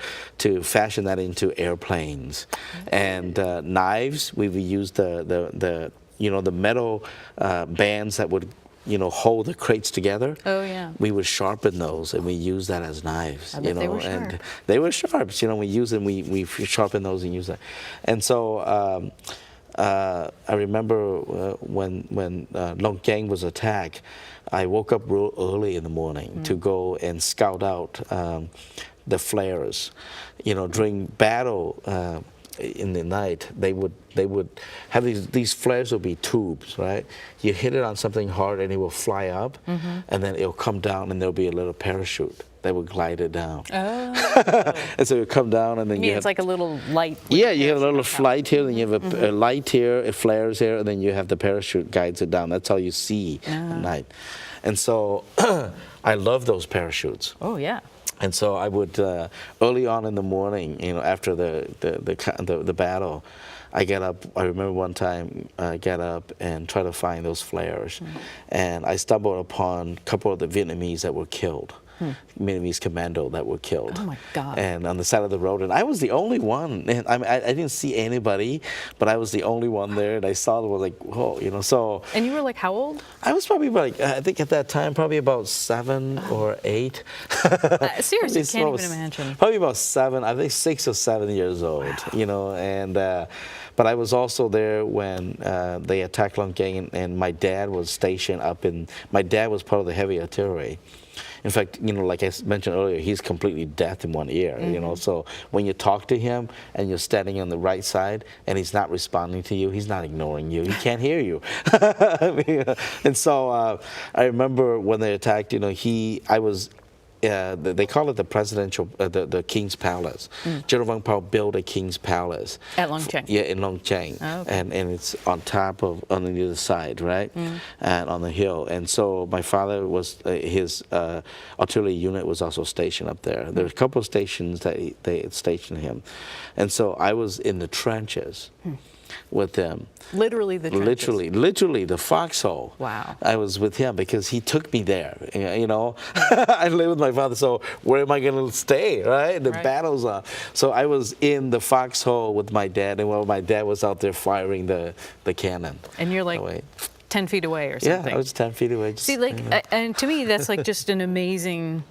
fashion that into airplanes. And knives, we would use the metal bands that would, hold the crates together. Oh yeah. We would sharpen those, and we use that as knives. I bet they were sharp. And they were sharp. We use them. We sharpen those and use that. And so I remember when Longcheng was attacked, I woke up real early in the morning to go and scout out the flares. During battle. In the night, they would have these flares would be tubes, right? You hit it on something hard and it will fly up, and then it'll come down and there'll be a little parachute that would glide it down. Oh. And so it would come down and then it's like a little light. Yeah, you have a little flight here, then you have a light here, it flares here, and then you have the parachute guides it down. That's how you see at night. And so I love those parachutes. Oh yeah. And so I would early on in the morning, after the battle, I get up. I remember one time I got up and try to find those flares, and I stumbled upon a couple of the Vietnamese that were killed. Vietnamese commando that were killed. Oh my God. And on the side of the road, and I was the only one. And I didn't see anybody, but I was the only one there, and I saw them. Was like, whoa, so. And you were like, how old? I was probably I think at that time probably about 7 or 8. Seriously, This can't was even imagine. Probably about 7, I think 6 or 7 years old, you know, and but I was also there when they attacked Long Gang, and my dad was stationed up my dad was part of the heavy artillery. In fact, you know, like I mentioned earlier, he's completely deaf in one ear, you know, so when you talk to him and you're standing on the right side and he's not responding to you, he's not ignoring you, he can't hear you. I mean, and so I remember when they attacked, you know, I was they call it the presidential, the King's Palace. General Vang Pao built a King's Palace. At Longcheng? Yeah, in Longcheng. Oh, okay. And it's on top of, on the other side, right? And on the hill. And so my father was, his artillery unit was also stationed up there. There were a couple of stations that they stationed him. And so I was in the trenches with them. Literally the trenches. Literally the foxhole. Wow. I was with him because he took me there, you know. I lived with my father, so where am I going to stay, right? The battles are. So I was in the foxhole with my dad, and while my dad was out there firing the cannon. And you're like 10 feet away or something. Yeah, I was 10 feet away. See, like, and to me, that's like just an amazing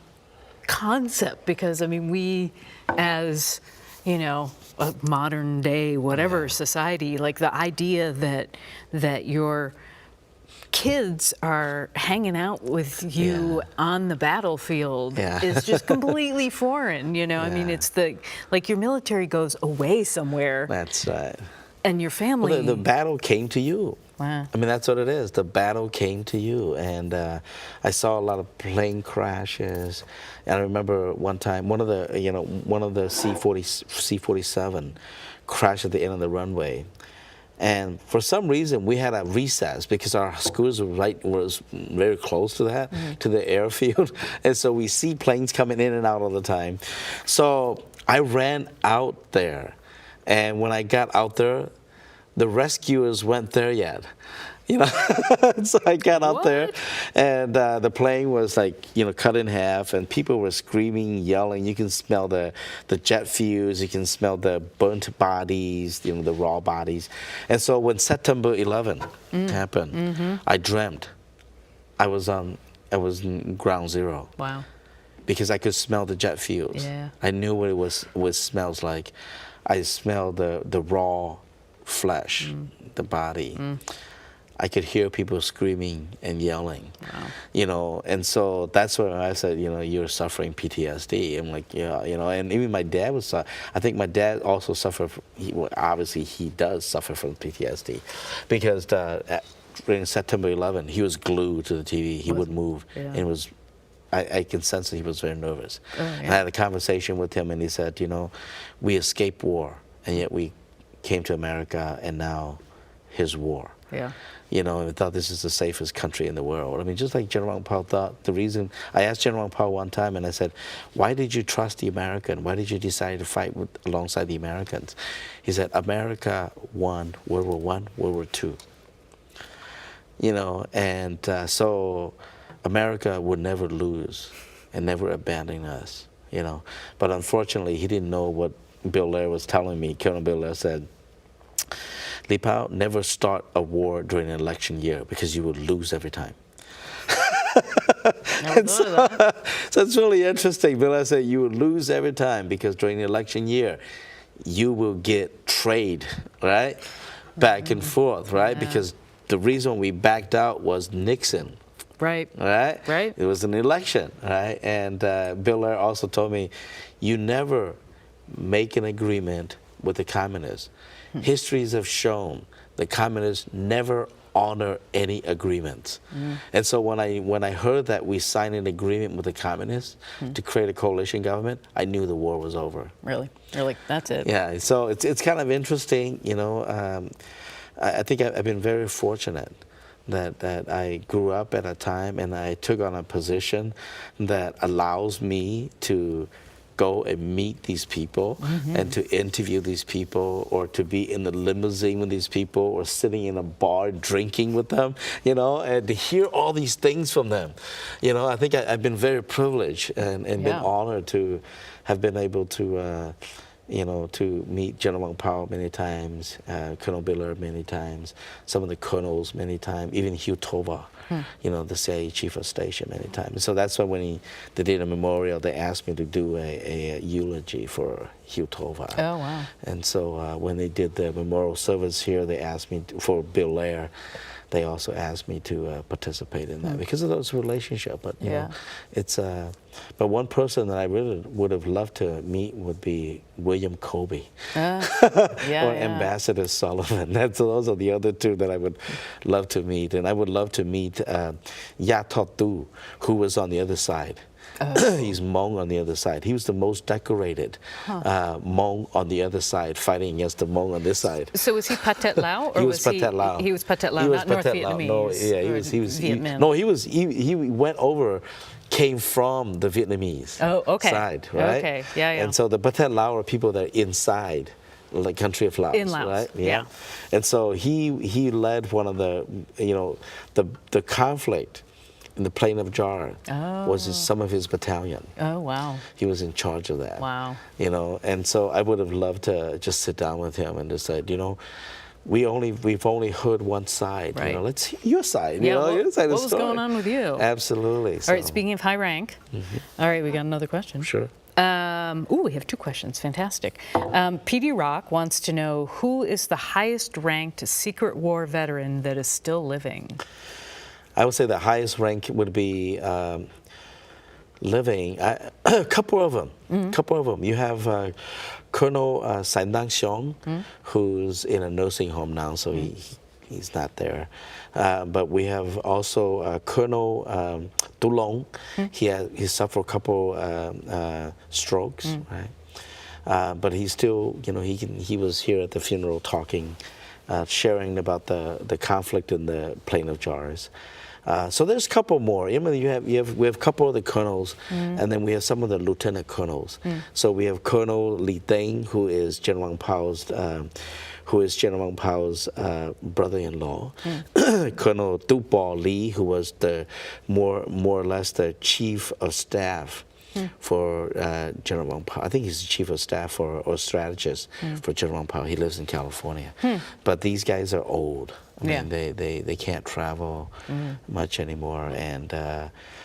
concept, because, I mean, we as, you know, a modern day whatever society, like the idea that your kids are hanging out with you on the battlefield is just completely foreign, you know. I mean, it's like your military goes away somewhere. That's right. And your family. Well, the battle came to you. Wow. I mean, that's what it is. The battle came to you, and I saw a lot of plane crashes. And I remember one time, one of the C-47 crashed at the end of the runway, and for some reason we had a recess because our schools was very close to that, to the airfield, and so we see planes coming in and out all the time. So I ran out there, and when I got out there, the rescuers weren't there yet, you know. So I got out there, and the plane was like, you know, cut in half, and people were screaming, yelling. You can smell the jet fuels, you can smell the burnt bodies, you know, the raw bodies. And so when September 11 happened, I dreamt I was in ground zero. Wow. Because I could smell the jet fuels. Yeah. I knew what it smells like. I smelled the raw flesh, the body. I could hear people screaming and yelling, you know, and so that's when I said, you know, you're suffering PTSD. I'm like, yeah, you know, and even my dad was, I think my dad also suffered, obviously he does suffer from PTSD, because during September 11, he was glued to the TV, he wouldn't move, and it was, I can sense that he was very nervous. And I had a conversation with him, and he said, you know, we escaped war, and yet we came to America, and now his war. Yeah. You know, and thought this is the safest country in the world. I mean, just like General Vang Pao thought, the reason, I asked General Vang Pao one time, and I said, why did you trust the American? Why did you decide to fight alongside the Americans? He said, America won World War I, World War II. You know, and so America would never lose and never abandon us, you know. But unfortunately, he didn't know what Bill Lair was telling me. Colonel Bill Lair said, Li Pao, never start a war during an election year because you will lose every time. So it's really interesting. Bill Lair said you will lose every time because during the election year, you will get trade, right? Back and forth, right? Because the reason we backed out was Nixon. Right. Right? Right. It was an election, right? And Bill Lair also told me, you never make an agreement with the communists. Histories have shown the communists never honor any agreements. And so when I heard that we signed an agreement with the communists to create a coalition government, I knew the war was over. Really? You're like, that's it. Yeah, so it's kind of interesting, you know. I think I've been very fortunate that I grew up at a time and I took on a position that allows me to go and meet these people and to interview these people, or to be in the limousine with these people, or sitting in a bar drinking with them, you know, and to hear all these things from them. You know, I think I've been very privileged and been honored to have been able to you know, to meet General Vang Pao many times, Colonel Bill Lair many times, some of the colonels many times, even Hugh Tovar, the CIA chief of station many times. And so that's why when they did a memorial, they asked me to do a eulogy for Hugh Tova. Oh, wow. And so when they did the memorial service here, they asked me for Bill Lair. They also asked me to participate in that because of those relationships. But you know, it's but one person that I really would have loved to meet would be William Colby or Ambassador Sullivan. Those are the other two that I would love to meet. And I would love to meet Ya Totu, who was on the other side. He's Hmong on the other side. He was the most decorated Hmong on the other side, fighting against the Hmong on this side. So was he Pathet Lao, or he was Pathet Lao? He was Pathet Lao, not North Vietnamese. No, yeah, he was Vietnam. He went over, came from the Vietnamese side, right? Okay, yeah. And so the Pathet Lao are people that are inside the country of Laos, in Laos, right? Yeah. And so he led one of the the conflict in the Plain of Jar was some of his battalion. Oh, wow. He was in charge of that. Wow. And so I would have loved to just sit down with him and just say, we've only heard one side. Right. Let's hear your side. Yeah, your side of the what was story. going on with you? Absolutely. All right, speaking of high rank, all right, we got another question. Sure. We have two questions. Fantastic. PD Rock wants to know, who is the highest ranked Secret War veteran that is still living? I would say the highest rank would be living. A couple of them. You have Colonel Xiong, who's in a nursing home now, so he's not there. But we have also Colonel Tu Long. He suffered a couple strokes, right? But he's still, he was here at the funeral talking, sharing about the conflict in the Plain of Jars. So there's a couple more. We have a couple of the colonels, and then we have some of the lieutenant colonels. So we have Colonel Li Deng, who is General Wang Pao's brother-in-law. Colonel Du Bo Li, who was the more or less the chief of staff for General Wang Pao. I think he's the chief of staff or strategist for General Wang Pao. He lives in California. But these guys are old. I mean, they can't travel much anymore, and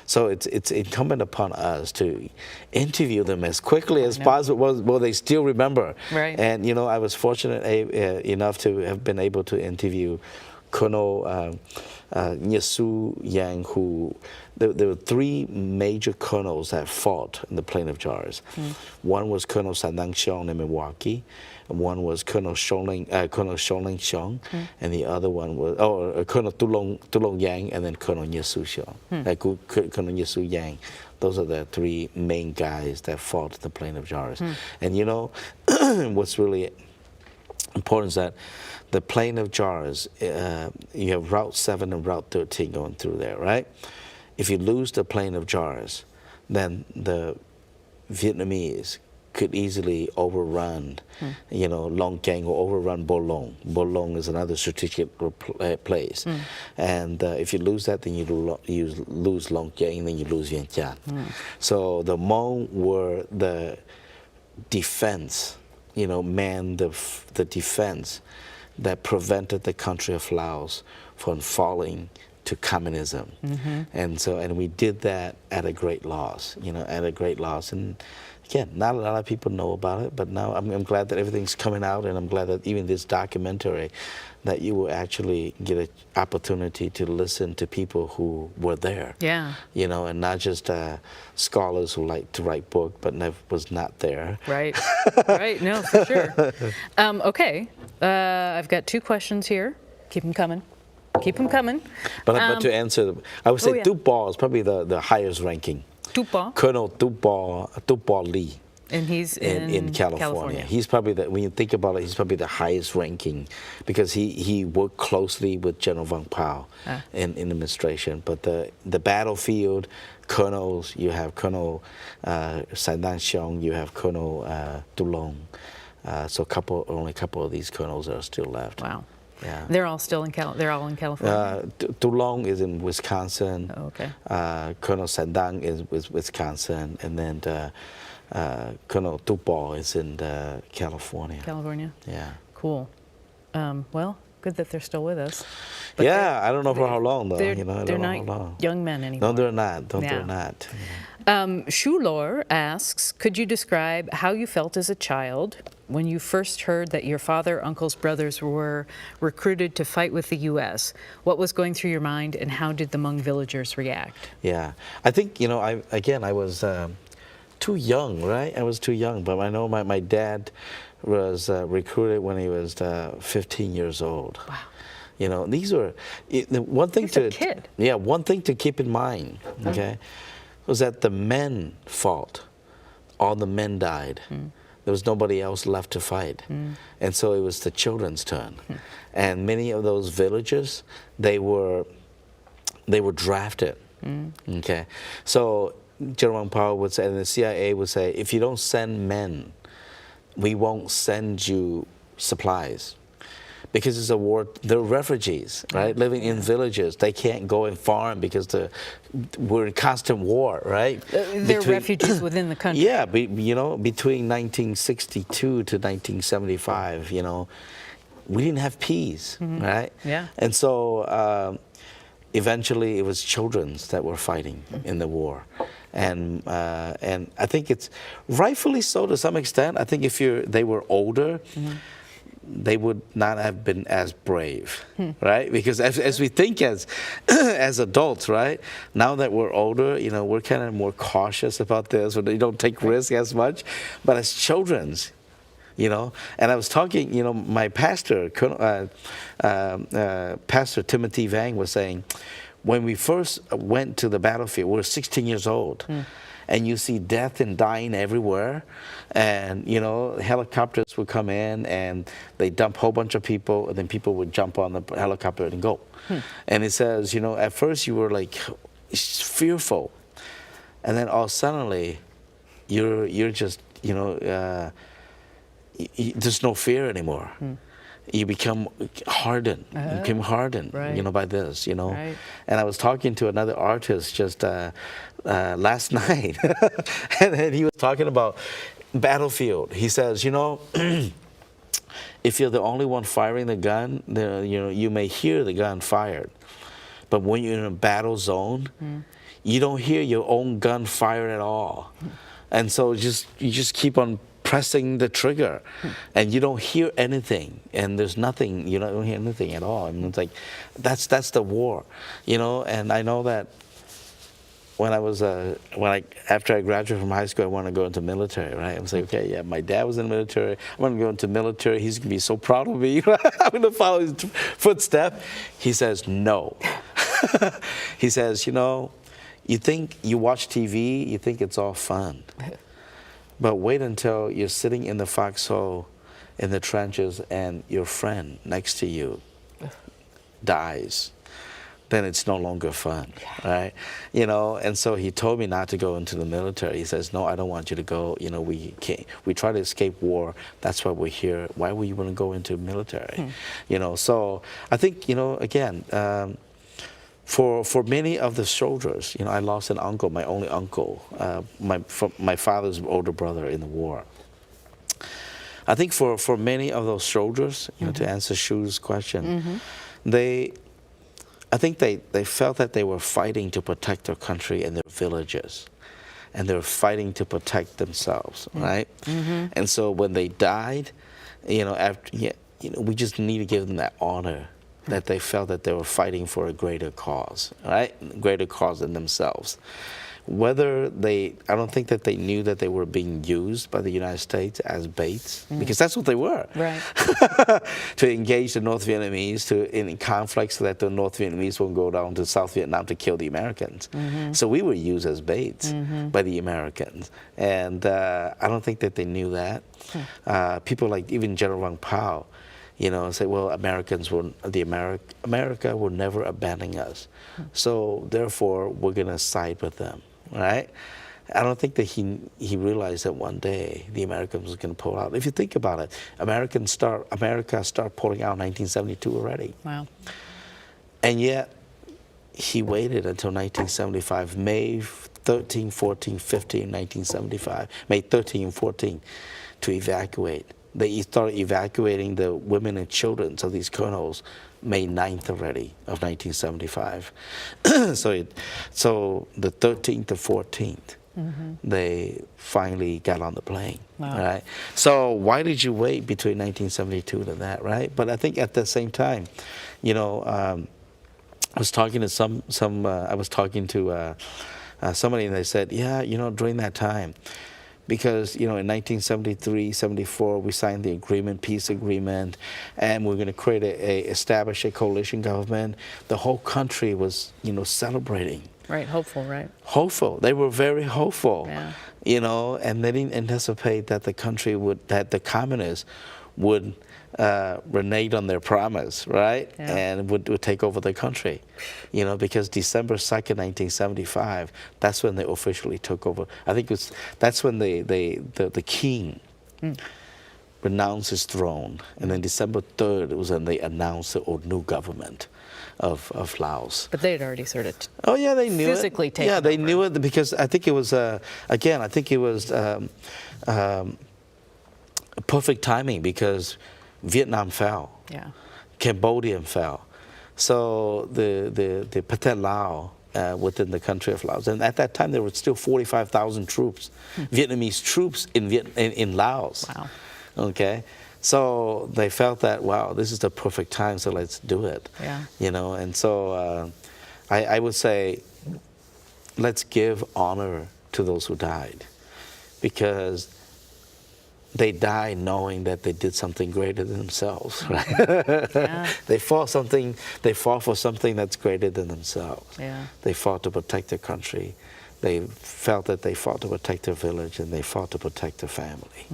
so it's incumbent upon us to interview them as quickly as possible. Well, they still remember. Right. And I was fortunate enough to have been able to interview Colonel Nyesu Yang, who there were three major colonels that fought in the Plain of Jars. One was Colonel Sandang Xiong in Milwaukee. One was Colonel Xiong Xiong, and the other one was Colonel Tu Long Yang, and then Colonel Nyesu Xiong, Colonel Nyesu Yang. Those are the three main guys that fought the Plain of Jars. And what's really important is that the Plain of Jars, you have Route 7 and Route 13 going through there, right? If you lose the Plain of Jars, then the Vietnamese could easily overrun, Long Cang, or overrun Bo Long. Bo Long is another strategic place. And if you lose that, then you lose Long Cang, then you lose Vientiane. So the Hmong were the defense, manned the defense that prevented the country of Laos from falling to communism. And we did that at a great loss, at a great loss. And again, not a lot of people know about it, but now I'm glad that everything's coming out, and I'm glad that even this documentary, that you will actually get an opportunity to listen to people who were there. Yeah. And not just scholars who like to write books, but was not there. Right. Right. No, for sure. Okay. I've got two questions here. Keep them coming. Keep them coming. But to answer, I would say Du Bo is probably the highest ranking. Du Bo? Colonel Du Bo Li. And he's in California. He's probably when you think about it, he's probably the highest ranking, because he worked closely with General Wang Pao in administration. But the battlefield colonels, you have Colonel Sandang Xiong, you have Colonel Tu Long. So only a couple of these colonels are still left. Wow. Yeah. They're all still in California? Tu Long is in Wisconsin. Oh, okay. Colonel Sandang is Wisconsin, and then Colonel Tu Bo is in California. California? Yeah. Cool. Well, good that they're still with us. But Yeah, I don't know for how long though. They're, You know, I they're don't know not how long. young men anymore. No, they're not. No, Yeah. they're not. Shulor asks, could you describe how you felt as a child when you first heard that your father, uncles, brothers were recruited to fight with the U.S.? What was going through your mind, and how did the Hmong villagers react? Yeah, I think, you know, I was too young, right? I was too young, but I know my dad was recruited when he was 15 years old. Wow. You know, these were one thing He was a kid. Yeah, one thing to keep in mind, okay, was that the men fought. All the men died. There was nobody else left to fight, and so it was the children's turn. And many of those villages, they were drafted. Okay, so General Powell would say, and the CIA would say, if you don't send men, we won't send you supplies. Because it's a war, they're refugees, right? Living in villages. They can't go and farm because we're in constant war, right? They're refugees within the country. Yeah, you know, between 1962 to 1975, you know, we didn't have peace, right? Yeah. And so eventually it was children that were fighting in the war. And I think it's rightfully so to some extent. I think if they were older, they would not have been as brave, right? Because as we think as adults, right? Now that we're older, you know, we're kind of more cautious about this, or they don't take risks as much. But as children's, you know, and I was talking, you know, my pastor, Pastor Timothy Vang was saying, when we first went to the battlefield, we were 16 years old. And you see death and dying everywhere, and you know, helicopters would come in and they dump a whole bunch of people, and then people would jump on the helicopter and go. And it says, you know, at first you were like fearful, and then all suddenly you're just, you know, there's no fear anymore. You become hardened. You become hardened, right. you know, by this, you know. Right. And I was talking to another artist just last night, and he was talking about battlefield. He says, you know, if you're the only one firing the gun, you know, you may hear the gun fired, but when you're in a battle zone, you don't hear your own gun fired at all, and so you just keep on pressing the trigger, and you don't hear anything, and there's nothing, you don't hear anything at all. I mean, it's like that's the war, you know. And I know that when after I graduated from high school, I wanted to go into military, right? I was like, okay, yeah, my dad was in the military. I want to go into military. He's gonna be so proud of me. I'm gonna follow his footsteps. He says no. He says, you know, you think you watch TV, you think it's all fun. But wait until you're sitting in the foxhole in the trenches and your friend next to you dies. Then it's no longer fun, right? You know, and so he told me not to go into the military. He says, no, I don't want you to go. You know, we try to escape war. That's why we're here. Why would you want to go into military? You know, so I think, you know, again, for many of the soldiers, you know, I lost an uncle, my only uncle, my father's older brother in the war. I think for many of those soldiers, you know, to answer Shu's question, I think they felt that they were fighting to protect their country and their villages, and they were fighting to protect themselves, right? And so when they died, you know, we just need to give them that honor, that they felt that they were fighting for a greater cause, right? Greater cause than themselves. I don't think that they knew that they were being used by the United States as baits, because that's what they were. Right. To engage the North Vietnamese in conflicts so that the North Vietnamese will go down to South Vietnam to kill the Americans. So we were used as baits by the Americans. And I don't think that they knew that. People like even General Vang Pao, you know, say, well, America will never abandon us. So therefore, we're going to side with them, right? I don't think that he realized that one day the Americans was going to pull out. If you think about it, America started pulling out in 1972 already. Wow. And yet, he waited until 1975, May 13, 14, 15, 1975, May 13 and 14, to evacuate they started evacuating the women and children of these colonels May 9th already of 1975. So the 13th to 14th, they finally got on the plane. Wow. Right? So why did you wait between 1972 to that, right? But I think at the same time, you know, I was talking to somebody, and they said, yeah, you know, during that time, because, you know, in 1973, 74, we signed the agreement, peace agreement, and we're going to create establish a coalition government. The whole country was, you know, celebrating. Right, hopeful, right? Hopeful. They were very hopeful, Yeah. you know, and they didn't anticipate that that the communists would renege on their promise, right? Yeah. And would take over the country, you know, because December 2nd, 1975, that's when they officially took over. I think that's when the king renounced his throne, and then December 3rd was when they announced the new government of Laos. But they had already sort of Oh yeah, they knew physically it. taken Yeah, they over. knew it because I think it was perfect timing because Vietnam fell, Yeah. Cambodia fell, so the Pathet Lao within the country of Laos, and at that time there were still 45,000 troops, Vietnamese troops in Laos. Wow. Okay, so they felt that, wow, this is the perfect time, so let's do it. Yeah. You know, and so I would say, let's give honor to those who died, because they died knowing that they did something greater than themselves, right? Yeah. They fought for something that's greater than themselves. Yeah. They fought to protect their country. They felt that they fought to protect their village, and they fought to protect their family.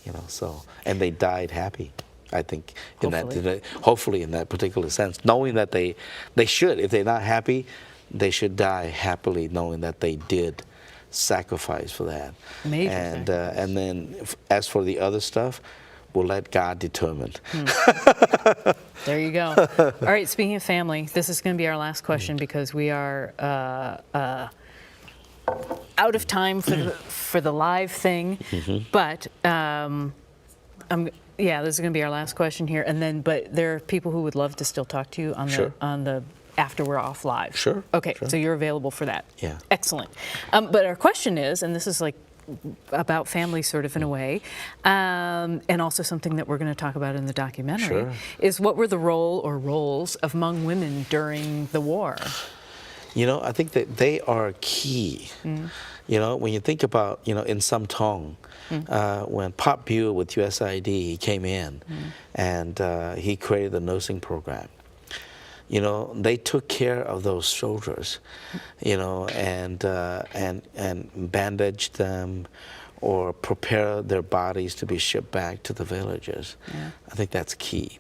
You know, so, and they died happy, I think, hopefully in that particular sense, knowing that they should, if they're not happy, they should die happily, knowing that they did sacrifice for that. Major And then as for the other stuff, we'll let God determine. There you go. All right, speaking of family, this is going to be our last question because we are out of time for the live thing. But this is going to be our last question here, and then but there are people who would love to still talk to you on the after we're off live. Sure. Okay, sure. so you're available for that. Yeah. Excellent. But our question is, and this is like about family sort of in a way, and also something that we're going to talk about in the documentary, is what were the roles of Hmong women during the war? You know, I think that they are key. You know, when you think about, you know, in Sam Tong, when Pop Buell with USAID, he came in and he created the nursing program. You know, they took care of those soldiers, you know, and bandaged them or prepare their bodies to be shipped back to the villages. Yeah. I think that's key.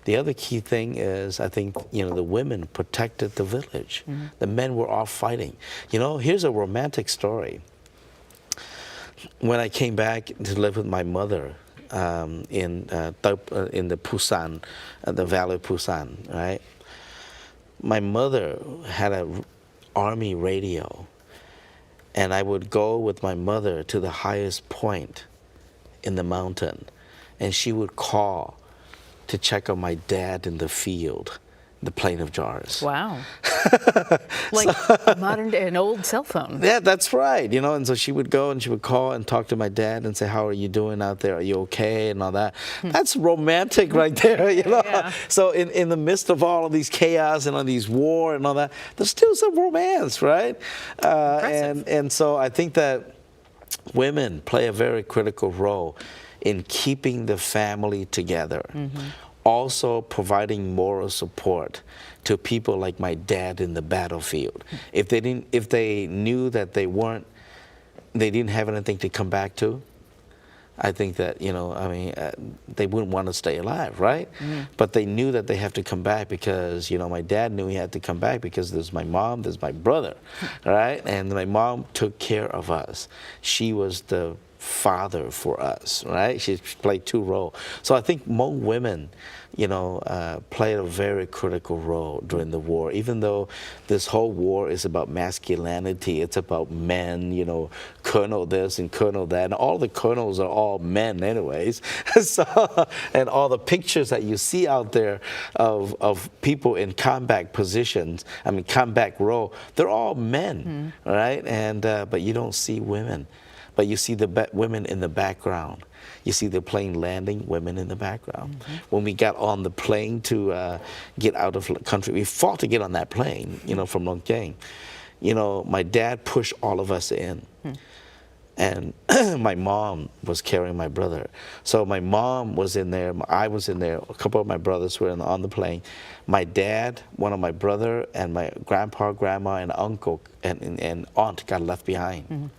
The other key thing is, I think, you know, the women protected the village. The men were off fighting. You know, here's a romantic story. When I came back to live with my mother in the Busan, the Valley of Busan, right? My mother had an army radio, and I would go with my mother to the highest point in the mountain, and she would call to check on my dad in the field, the Plain of Jars. Wow. Like an old cell phone. Yeah, that's right. You know, and so she would go and she would call and talk to my dad and say, how are you doing out there? Are you okay? And all that. That's romantic right there, you know. Yeah. So in the midst of all of these chaos and all these war and all that, there's still some romance, right? And so I think that women play a very critical role in keeping the family together. Also providing moral support to people like my dad in the battlefield. If they knew that they didn't have anything to come back to, I think that, you know, I mean, they wouldn't want to stay alive, right? But they knew that they have to come back because, you know, my dad knew he had to come back because there's my mom, there's my brother, right? And my mom took care of us. She was the father for us, right? She played two roles. So I think Hmong women played a very critical role during the war. Even though this whole war is about masculinity, it's about men, colonel this and colonel that, and all the colonels are all men anyways. So, and all the pictures that you see out there of people in combat positions, combat role, they're all men, right? And but you don't see women, but you see the women in the background. You see the plane landing, women in the background. When we got on the plane to get out of the country, we fought to get on that plane, from Long. My dad pushed all of us in. And my mom was carrying my brother. So my mom was in there, I was in there, a couple of my brothers were on the plane. My dad, one of my brother, and my grandpa, grandma, and uncle, and aunt got left behind.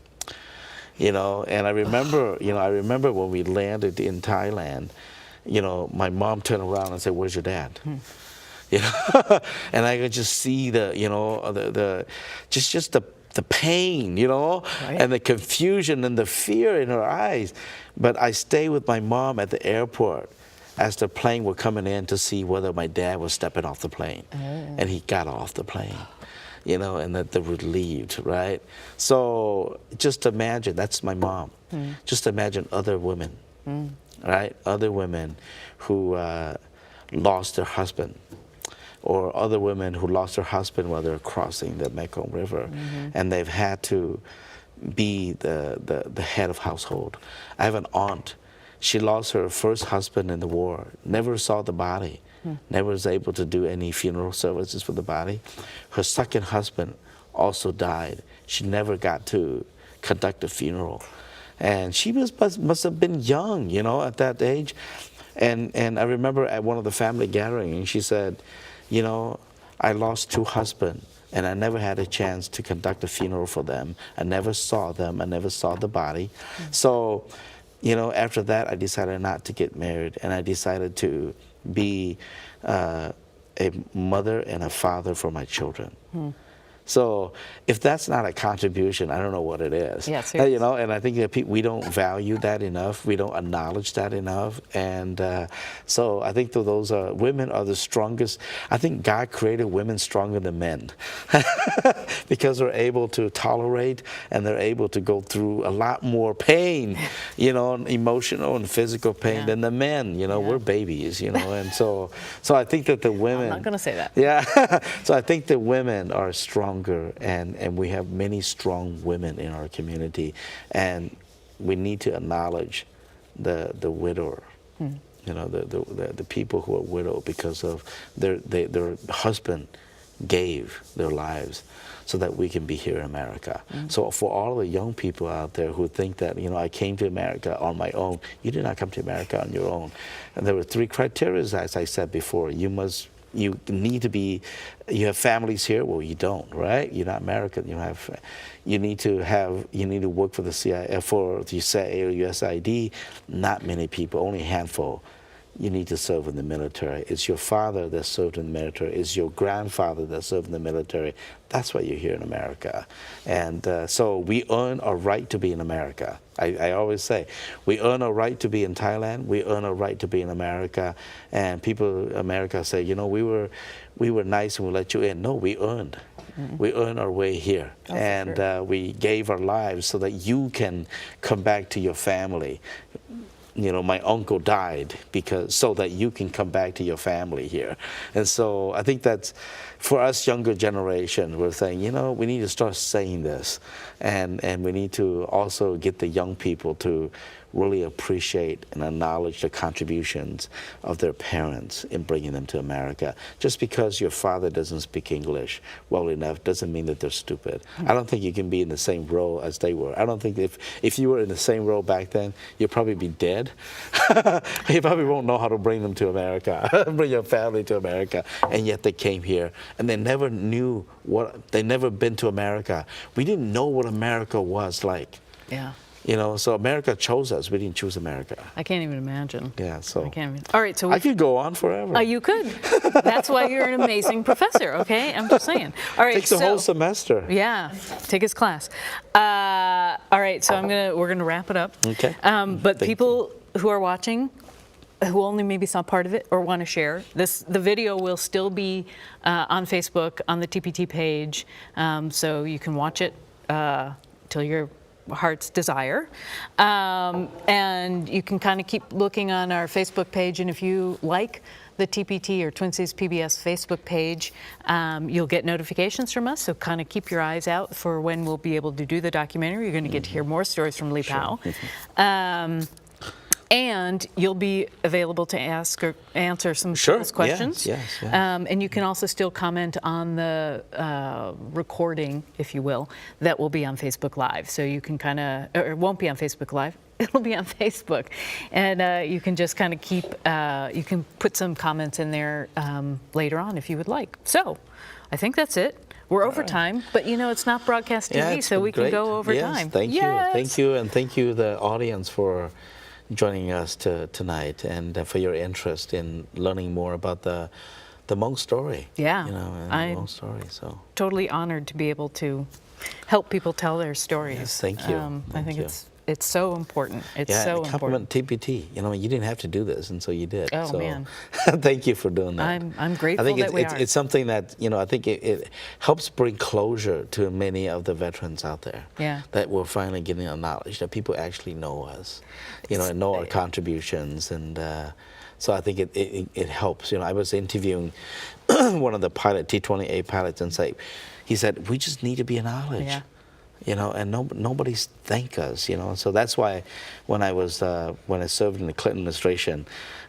And I remember when we landed in Thailand, my mom turned around and said, "Where's your dad?" And I could just see the pain, Right. and the confusion and the fear in her eyes. But I stayed with my mom at the airport as the plane were coming in to see whether my dad was stepping off the plane. And he got off the plane. And that they were relieved, right? So just imagine, that's my mom. Just imagine other women, right? Other women who lost their husband, or other women who lost their husband while they're crossing the Mekong River, and they've had to be the head of household. I have an aunt. She lost her first husband in the war, never saw the body. Never was able to do any funeral services for the body. Her second husband also died. She never got to conduct a funeral. And she must have been young, at that age. And I remember at one of the family gatherings, she said, I lost 2 husbands, and I never had a chance to conduct a funeral for them. I never saw them. I never saw the body. So, after that, I decided not to get married, and I decided to be a mother and a father for my children. So if that's not a contribution, I don't know what it is. Yeah, seriously. And I think that we don't value that enough. We don't acknowledge that enough. And so I think that those women are the strongest. I think God created women stronger than men because they're able to tolerate, and they're able to go through a lot more pain, emotional and physical pain than the men. We're babies, and so I think that the women. I'm not going to say that. Yeah. So I think the women are stronger, and we have many strong women in our community, and we need to acknowledge the widower, the people who are widowed because of their husband gave their lives so that we can be here in America. So for all the young people out there who think that, I came to America on my own, you did not come to America on your own. And there were 3 criteria, as I said before. You need to be, you have families here. Well, you don't, right? You're not American. You need to work for the CIA, for the CIA or USID. Not many people, only a handful. You need to serve in the military. It's your father that served in the military. It's your grandfather that served in the military. That's why you're here in America. And so we earn a right to be in America. I always say, we earn a right to be in Thailand. We earn a right to be in America. And people in America say, we were nice and we let you in. No, we earned. We earned our way here. Oh, and sure. We gave our lives so that you can come back to your family. My uncle died so that you can come back to your family here. And so I think that's, for us younger generation, we're saying, we need to start saying this. And we need to also get the young people to really appreciate and acknowledge the contributions of their parents in bringing them to America. Just because your father doesn't speak English well enough doesn't mean that they're stupid. I don't think you can be in the same role as they were. I don't think if you were in the same role back then, you'd probably be dead. You probably won't know how to bring them to America, bring your family to America, and yet they came here, and they never knew they never been to America. We didn't know what America was like. Yeah. So America chose us. We didn't choose America. I can't even imagine. Yeah, so. I can't even. All right, so I could go on forever. You could. That's why you're an amazing professor, okay? I'm just saying. All right, Takes the whole semester. Yeah, take his class. All right, so we're gonna wrap it up. Okay. But people who are watching, who only maybe saw part of it or want to share. The video will still be on Facebook on the TPT page, so you can watch it till your heart's desire. And you can kind of keep looking on our Facebook page, and if you like the TPT or Twin Cities PBS Facebook page, you'll get notifications from us, so kind of keep your eyes out for when we'll be able to do the documentary. You're going to get to hear more stories from Li Pao. And you'll be available to ask or answer some people's questions. Yes. And you can also still comment on the recording, if you will, that will be on Facebook Live. So you can kind of, or it won't be on Facebook Live, it'll be on Facebook. And you can just kind of keep, you can put some comments in there later on if you would like. So I think that's it. We're over time, but you know, it's not broadcast TV, so we can go over time. Thank you. And thank you, the audience, for joining us tonight, and for your interest in learning more about the Hmong story. Yeah, you know, and the Hmong story. So totally honored to be able to help people tell their stories. Yes, thank you. I think it's so important. It's so important. Compliment TPT. You know, you didn't have to do this, and so you did. Oh so, man! Thank you for doing that. I'm grateful I think that we are. It's something that, you know, I think it helps bring closure to many of the veterans out there. Yeah. That we're finally getting a knowledge that people actually know us, you know, and know our contributions, and so I think it helps. You know, I was interviewing one of the T-20A pilots, and he said, we just need to be acknowledged. Yeah. You know, and nobody's thank us. You know, so that's why when I served in the Clinton administration,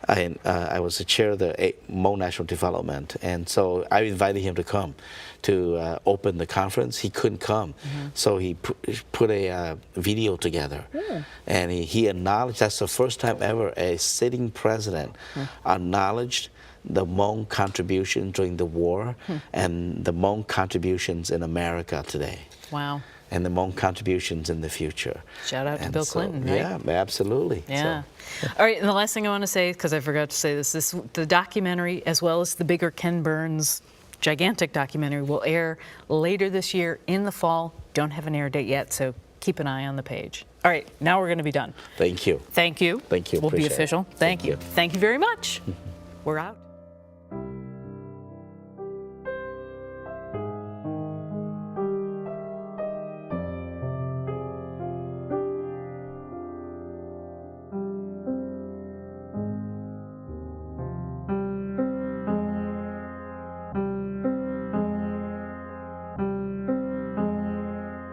I was the chair of the Hmong National Development, and so I invited him to come to open the conference. He couldn't come, so he put a video together, and he acknowledged. That's the first time ever a sitting president acknowledged the Hmong contribution during the war and the Hmong contributions in America today. Wow. And the Hmong contributions in the future. Shout out to Bill Clinton, right? Yeah, absolutely. Yeah. So. All right, and the last thing I want to say, because I forgot to say this, the documentary, as well as the bigger Ken Burns gigantic documentary, will air later this year in the fall. Don't have an air date yet, so keep an eye on the page. All right, now we're going to be done. Thank you. Thank you. Thank you. We'll be Appreciate official. it. Thank you. Thank you very much. We're out.